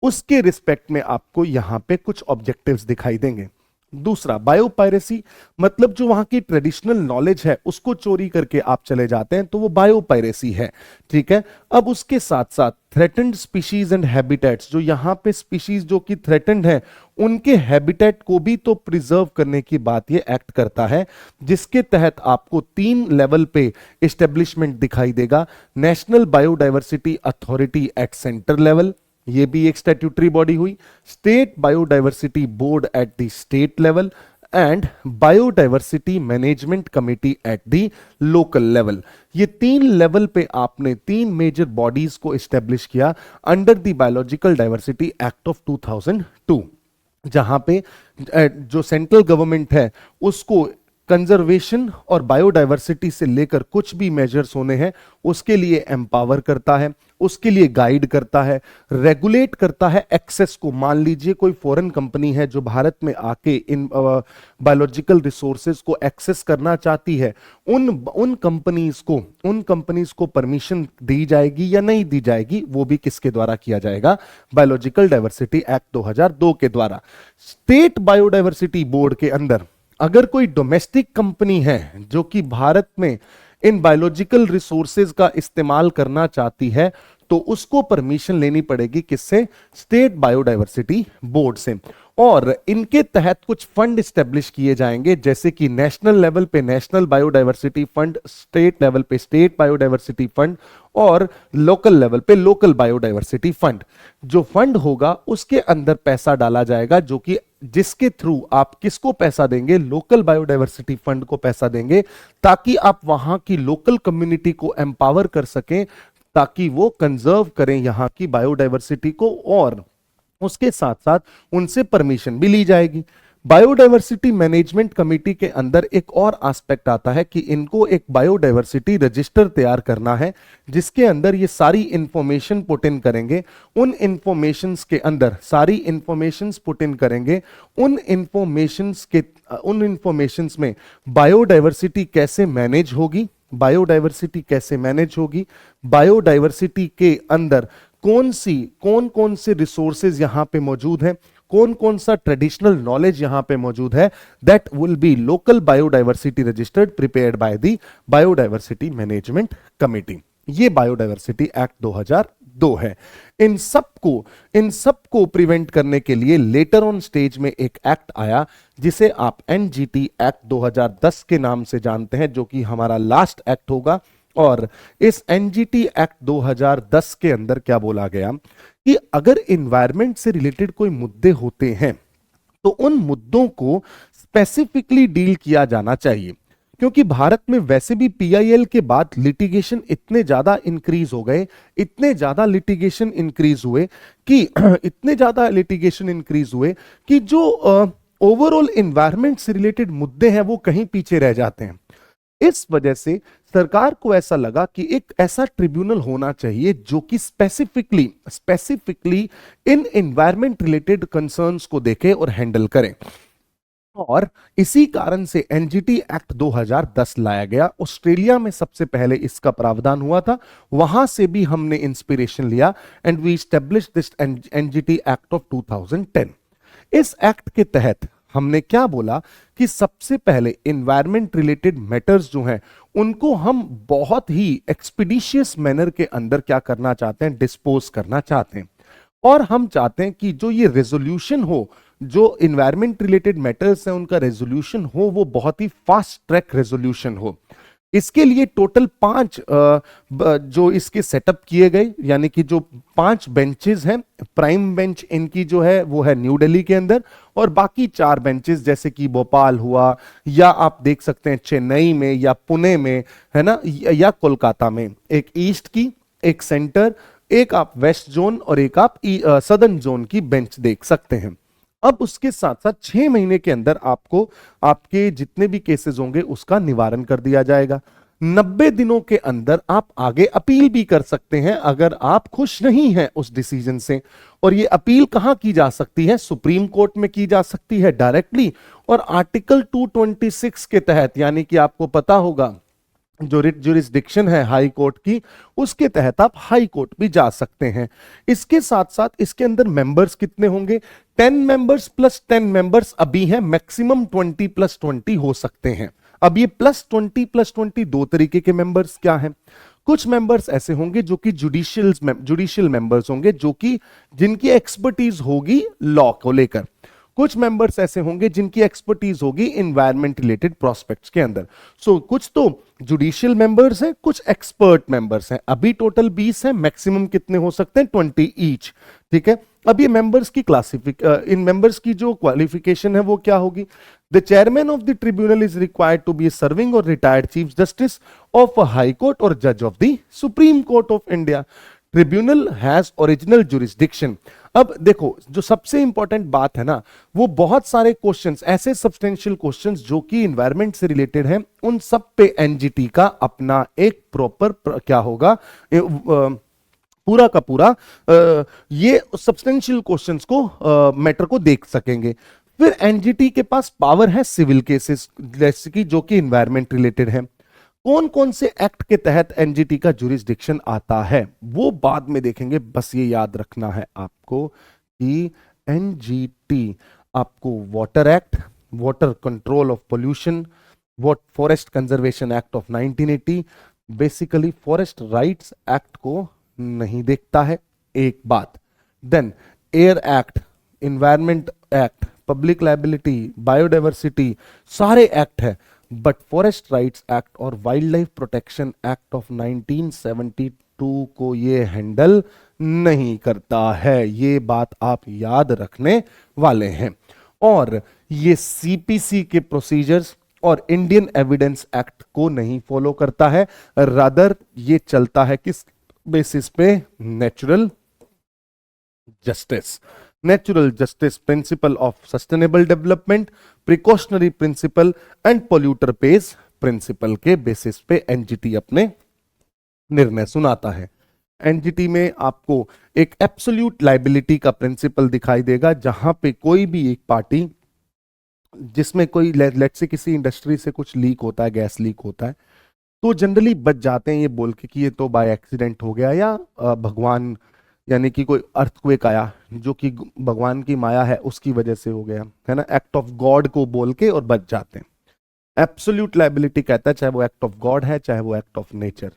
उसके रिस्पेक्ट में आपको यहां पे कुछ ऑब्जेक्टिव्स दिखाई देंगे। दूसरा, बायोपायरेसी, मतलब जो वहां की ट्रेडिशनल नॉलेज है उसको चोरी करके आप चले जाते हैं, तो वो बायोपायरेसी है। ठीक है, अब उसके साथ साथ थ्रेटेंड स्पीशीज एंड हैबिटेट्स, जो यहां पे स्पीशीज जो कि थ्रेटेंड है, उनके हैबिटेट को भी तो प्रिजर्व करने की बात ये एक्ट करता है, जिसके तहत आपको 3 लेवल पे एस्टेब्लिशमेंट दिखाई देगा। National biodiversity authority at centre level, ये भी एक स्टैट्यूटरी बॉडी हुई। State biodiversity board at the state level, and biodiversity management committee at the local level. ये 3 लेवल पे आपने 3 मेजर बॉडीज को एस्टेब्लिश किया under the biological diversity act of 2002, जहां पे जो सेंट्रल गवर्नमेंट है उसको कंजर्वेशन और बायोडाइवर्सिटी से लेकर कुछ भी मेजर्स होने हैं उसके लिए एम्पावर करता है, उसके लिए गाइड करता है, रेगुलेट करता है एक्सेस को। मान लीजिए कोई फॉरेन कंपनी है जो भारत में आके इन बायोलॉजिकल रिसोर्सेज को एक्सेस करना चाहती है, उन कंपनीज को परमिशन दी जाएगी या नहीं दी जाएगी, वो भी किसके द्वारा किया जाएगा? बायोलॉजिकल डाइवर्सिटी एक्ट 2002 के द्वारा। स्टेट बायोडाइवर्सिटी बोर्ड के अंदर अगर कोई डोमेस्टिक कंपनी है जो कि भारत में इन बायोलॉजिकल रिसोर्सेज का इस्तेमाल करना चाहती है, तो उसको परमिशन लेनी पड़ेगी किससे? स्टेट बायोडाइवर्सिटी बोर्ड से। और इनके तहत कुछ फंड स्टेब्लिश किए जाएंगे, जैसे कि नेशनल लेवल पे national biodiversity fund, state level पे स्टेट बायोडाइवर्सिटी फंड, और लोकल लेवल पे लोकल बायोडाइवर्सिटी फंड। जो फंड होगा उसके अंदर पैसा डाला जाएगा, जो कि जिसके थ्रू आप किसको पैसा देंगे? लोकल बायोडाइवर्सिटी फंड को पैसा देंगे, ताकि आप वहां की लोकल कम्युनिटी को एम्पावर कर सकें ताकि वो कंजर्व करें यहां की बायोडायवर्सिटी को, और उसके साथ साथ उनसे परमिशन भी ली जाएगी। बायोडायवर्सिटी मैनेजमेंट कमेटी के अंदर एक और एस्पेक्ट आता है कि इनको एक बायोडायवर्सिटी रजिस्टर तैयार करना है, जिसके अंदर ये सारी इंफॉर्मेशन पुट इन करेंगे। उन इंफॉर्मेशंस के अंदर सारी इंफॉर्मेशंस पुट इन करेंगे। उन इंफॉर्मेशंस में बायोडायवर्सिटी कैसे मैनेज होगी, बायोडायवर्सिटी के अंदर कौन कौन से रिसोर्सेज यहां पे मौजूद हैं, कौन कौन सा ट्रेडिशनल नॉलेज यहां पे मौजूद है, that will B local biodiversity registered prepared by the biodiversity management committee. ये बायोडायवर्सिटी एक्ट 2002 है। इन सबको प्रिवेंट करने के लिए लेटर ऑन स्टेज में एक एक्ट आया, जिसे आप एनजीटी एक्ट 2010 के नाम से जानते हैं, जो कि हमारा लास्ट एक्ट होगा। और इस एनजीटी एक्ट 2010 के अंदर क्या बोला गया कि अगर एनवायरनमेंट से रिलेटेड कोई मुद्दे होते हैं तो उन मुद्दों को स्पेसिफिकली डील किया जाना चाहिए, क्योंकि भारत में वैसे भी पीआईएल के बाद लिटिगेशन इतने ज्यादा इंक्रीज हो गए, इतने ज्यादा लिटिगेशन इंक्रीज हुए कि जो ओवरऑल एनवायरनमेंट से रिलेटेड मुद्दे हैं वो कहीं पीछे रह जाते हैं। इस वजह से सरकार को ऐसा लगा कि एक ऐसा ट्रिब्यूनल होना चाहिए जो कि specifically in environment related concerns को देखे और हैंडल करे। और इसी कारण से एनजीटी एक्ट 2010 लाया गया। ऑस्ट्रेलिया में सबसे पहले इसका प्रावधान हुआ था, वहां से भी हमने इंस्पिरेशन लिया and we established this NGT act of 2010। इस एक्ट के तहत हमने क्या बोला कि सबसे पहले एनवायरनमेंट रिलेटेड मैटर्स जो हैं उनको हम बहुत ही एक्सपीडिशियस मैनर के अंदर क्या करना चाहते हैं, डिस्पोज करना चाहते हैं। और हम चाहते हैं कि जो ये रेजोल्यूशन हो, जो एनवायरनमेंट रिलेटेड मैटर्स हैं उनका रेजोल्यूशन हो, वो बहुत ही फास्ट ट्रैक रेजोल्यूशन हो। इसके लिए टोटल 5 जो इसके सेटअप किए गए, यानी कि जो 5 बेंचेस हैं, प्राइम बेंच इनकी जो है वो है न्यू दिल्ली के अंदर, और बाकी 4 बेंचेस जैसे कि भोपाल हुआ, या आप देख सकते हैं चेन्नई में या पुणे में, है ना, या कोलकाता में। एक ईस्ट की, एक सेंटर, एक आप वेस्ट जोन और एक आप सदर्न जोन की बेंच देख सकते हैं। अब उसके साथ साथ 6 महीने के अंदर आपको आपके जितने भी केसेस होंगे उसका निवारण कर दिया जाएगा। 90 दिनों के अंदर आप आगे अपील भी कर सकते हैं अगर आप खुश नहीं हैं उस डिसीजन से। और ये अपील कहां की जा सकती है? सुप्रीम कोर्ट में की जा सकती है डायरेक्टली, और आर्टिकल 226 के तहत, यानी कि आपको पता होगा जो रिट जुरिस्डिक्शन है हाई कोर्ट की, उसके तहत आप हाई कोर्ट भी जा सकते हैं। इसके साथ साथ इसके अंदर मेंबर्स कितने होंगे? 10 मेंबर्स प्लस 10 मेंबर्स अभी है, मैक्सिमम 20 प्लस 20 हो सकते हैं। अब ये +20 +20 दो तरीके के मेंबर्स क्या हैं? कुछ मेंबर्स ऐसे होंगे जो कि जुडिशियल मेंबर्स होंगे, जो कि जिनकी एक्सपर्टीज होगी लॉ को लेकर। कुछ मेंबर्स ऐसे होंगे जिनकी एक्सपर्टीज होगी एनवायरनमेंट रिलेटेड प्रोस्पेक्ट्स के अंदर। कुछ तो जुडिशियल मेंबर्स हैं, कुछ एक्सपर्ट मेंबर्स हैं। अभी टोटल 20 हैं, मैक्सिमम कितने हो सकते हैं? 20 ईच। ठीक है, अब ये मेंबर्स की इन मेंबर्स की जो क्वालिफिकेशन है वो क्या होगी? The chairman of the tribunal is required to be serving और retired chief justice of a high court और जज of the supreme court of India. Tribunal has original jurisdiction. अब देखो, जो सबसे इंपॉर्टेंट बात है ना, वो बहुत सारे क्वेश्चंस, ऐसे सब्सटेंशियल क्वेश्चंस जो कि एनवायरनमेंट से रिलेटेड हैं, उन सब पे एनजीटी का अपना एक प्रॉपर क्या होगा, पूरा का पूरा ये सब्सटेंशियल क्वेश्चंस को मैटर को देख सकेंगे। फिर एनजीटी के पास पावर है सिविल केसेस जैसे कि जो कि एनवायरनमेंट रिलेटेड है। कौन कौन से एक्ट के तहत एनजीटी का जुरिस्डिक्शन आता है वो बाद में देखेंगे, बस ये याद रखना है आपको कि एनजीटी आपको water act, water control of pollution, forest conservation act of 1980, basically forest rights act को नहीं देखता है, एक बात। Then air act, environment act, public liability, biodiversity, सारे एक्ट है, बट फॉरेस्ट राइट्स एक्ट और wild life protection act of 1972 को ये हैंडल नहीं करता है। ये बात आप याद रखने वाले हैं। और ये सीपीसी के प्रोसीजर्स और इंडियन एविडेंस एक्ट को नहीं फॉलो करता है, रादर ये चलता है किस बेसिस पे natural justice, natural justice, principle of sustainable development, precautionary principle and polluter pays principle के बेसिस पे एनजीटी अपने निर्णय सुनाता है। एनजीटी में आपको एक एब्सोल्यूट लायबिलिटी का प्रिंसिपल दिखाई देगा, जहां पे कोई भी एक पार्टी जिसमें कोई लेट से किसी इंडस्ट्री से कुछ लीक होता है, गैस लीक होता है, तो जनरली बच जाते हैं ये बोल के कि ये तो बाय एक्सीडेंट हो गया, या भगवान यानी कि कोई अर्थक्वेक आया जो कि भगवान की माया है उसकी वजह से हो गया, है ना, एक्ट ऑफ गॉड को बोल के और बच जाते हैं। एब्सोल्यूट लायबिलिटी कहता है चाहे वो एक्ट ऑफ गॉड है चाहे वो act of nature,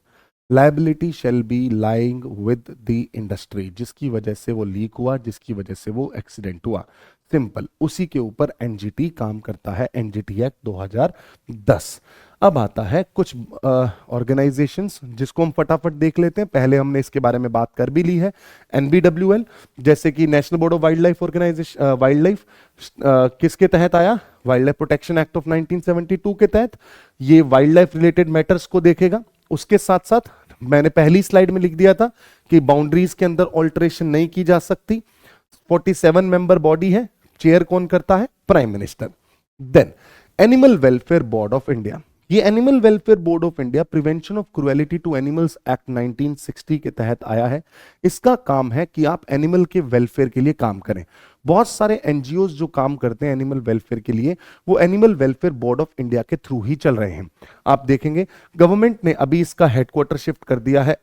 liability shall be lying with the industry, जिसकी वजह से वो लीक हुआ, जिसकी वजह से वो एक्सीडेंट हुआ, सिंपल, उसी के ऊपर एनजीटी काम करता है, एनजीटी एक्ट 2010। अब आता है कुछ ऑर्गेनाइजेशंस जिसको हम फटाफट देख लेते हैं, पहले हमने इसके बारे में बात कर भी ली है। एनबीडब्ल्यूएल जैसे कि national board of wild life organization, wild life किसके तहत आया, wild life protection act of 1972 के तहत। ये वाइल्ड लाइफ रिलेटेड मैटर्स को देखेगा। उसके साथ साथ मैंने पहली स्लाइड में लिख दिया था कि बाउंड्रीज के अंदर ऑल्टरेशन नहीं की जा सकती। 47 मेंबर बॉडी है, चेयर कौन करता है, prime minister. Then animal welfare board of India, ये animal welfare board of India prevention of cruelty to animals act 1960 के तहत आया है। इसका काम है कि आप एनिमल के वेलफेयर के लिए काम करें। बहुत सारे एनजीओ जो काम करते हैं एनिमल वेलफेयर के लिए, वो animal welfare board of India के थ्रू ही चल रहे हैं। आप देखेंगे गवर्नमेंट ने अभी इसका हेडक्वार्टर शिफ्ट कर दिया है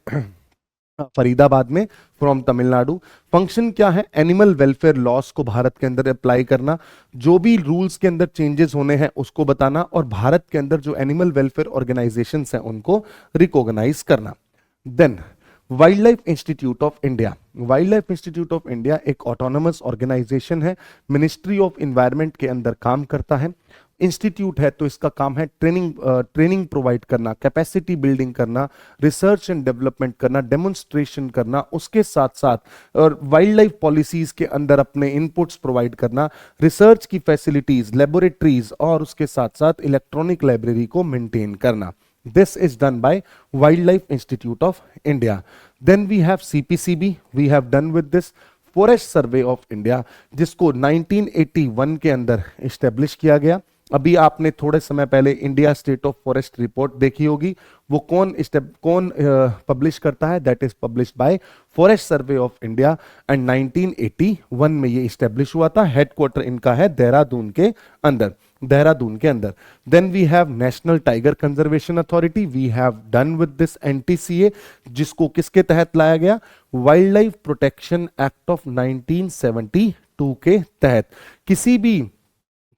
फरीदाबाद में फ्रॉम तमिलनाडु। फंक्शन क्या है, एनिमल वेलफेयर लॉस को भारत के अंदर अप्लाई करना, जो भी रूल्स के अंदर चेंजेस होने हैं उसको बताना, और भारत के अंदर जो एनिमल वेलफेयर ऑर्गेनाइजेशंस हैं उनको रिकॉग्नाइज करना। Then wild life institute of India, wild life institute of India एक ऑटोनोमस ऑर्गेनाइजेशन है, मिनिस्ट्री ऑफ एनवायरनमेंट के अंदर काम करता है। इंस्टीट्यूट है तो इसका काम है ट्रेनिंग प्रोवाइड करना, कैपेसिटी बिल्डिंग करना, रिसर्च एंड डेवलपमेंट करना, डेमोन्स्ट्रेशन करना, उसके साथ साथ और वाइल्ड लाइफ पॉलिसीज के अंदर अपने इनपुट्स प्रोवाइड करना, रिसर्च की फैसिलिटीज, लेबोरेटरीज और उसके साथ साथ इलेक्ट्रॉनिक लाइब्रेरी को मेंटेन करना। This is done by Wildlife Institute of India. Then we have CPCB, we have done with this Forest Survey of India, जिसको 1981 के अंदर इस्टेब्लिश किया गया। अभी आपने थोड़े समय पहले India state of forest report देखी होगी, वो कौन पब्लिश करता है, that is publish by forest survey of India, and 1981 में ये इस्टेब्लिश हुआ था। हेडक्वार्टर इनका है देहरादून के अंदर, देहरादून के अंदर। Then we have national tiger conservation authority, we have done with this NTCA, जिसको किसके तहत लाया गया, wild life protection act of 1972 के तहत। किसी भी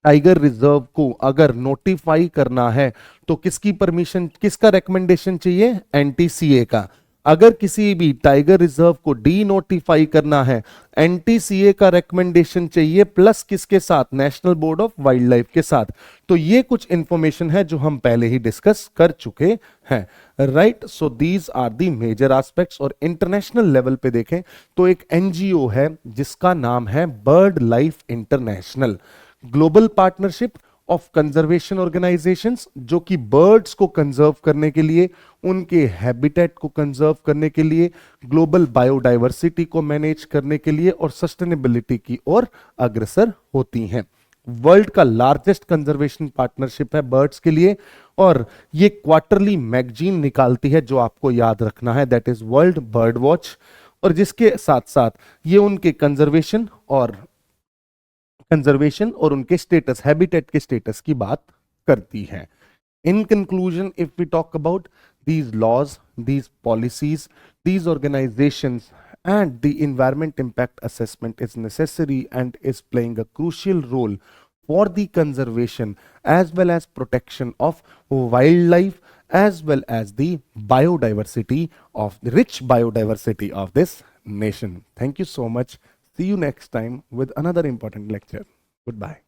टाइगर रिजर्व को अगर नोटिफाई करना है तो किसकी परमिशन, किसका रिकमेंडेशन चाहिए, एनटीसीए का। अगर किसी भी टाइगर रिजर्व को डी नोटिफाई करना है, एनटीसीए का रिकमेंडेशन चाहिए, प्लस किसके साथ, national board of wild life के साथ। तो ये कुछ इंफॉर्मेशन है जो हम पहले ही डिस्कस कर चुके हैं, right. So these are the major aspects. और इंटरनेशनल लेवल पे देखें तो एक एनजीओ है जिसका नाम है bird life international, global partnership of conservation organizations, जो कि बर्ड्स को कंजर्व करने के लिए, उनके हैबिटेट को कंजर्व करने के लिए, ग्लोबल बायोडाइवर्सिटी को मैनेज करने के लिए और सस्टेनेबिलिटी की ओर अग्रसर होती हैं। वर्ल्ड का लार्जेस्ट कंजर्वेशन पार्टनरशिप है बर्ड्स के लिए, और ये क्वार्टरली मैगजीन निकालती है जो आपको याद रखना है, that is world bird watch, और जिसके साथ साथ ये उनके कंजर्वेशन और उनके स्टेटस, हैबिटेट के स्टेटस की बात करती है। In conclusion, if we talk about these laws, these policies, these organizations and the environment impact assessment is necessary and is playing a crucial role for the conservation as well as protection of wildlife as well as the biodiversity of the rich biodiversity of this nation. Thank you so much. See you next time with another important lecture. Goodbye.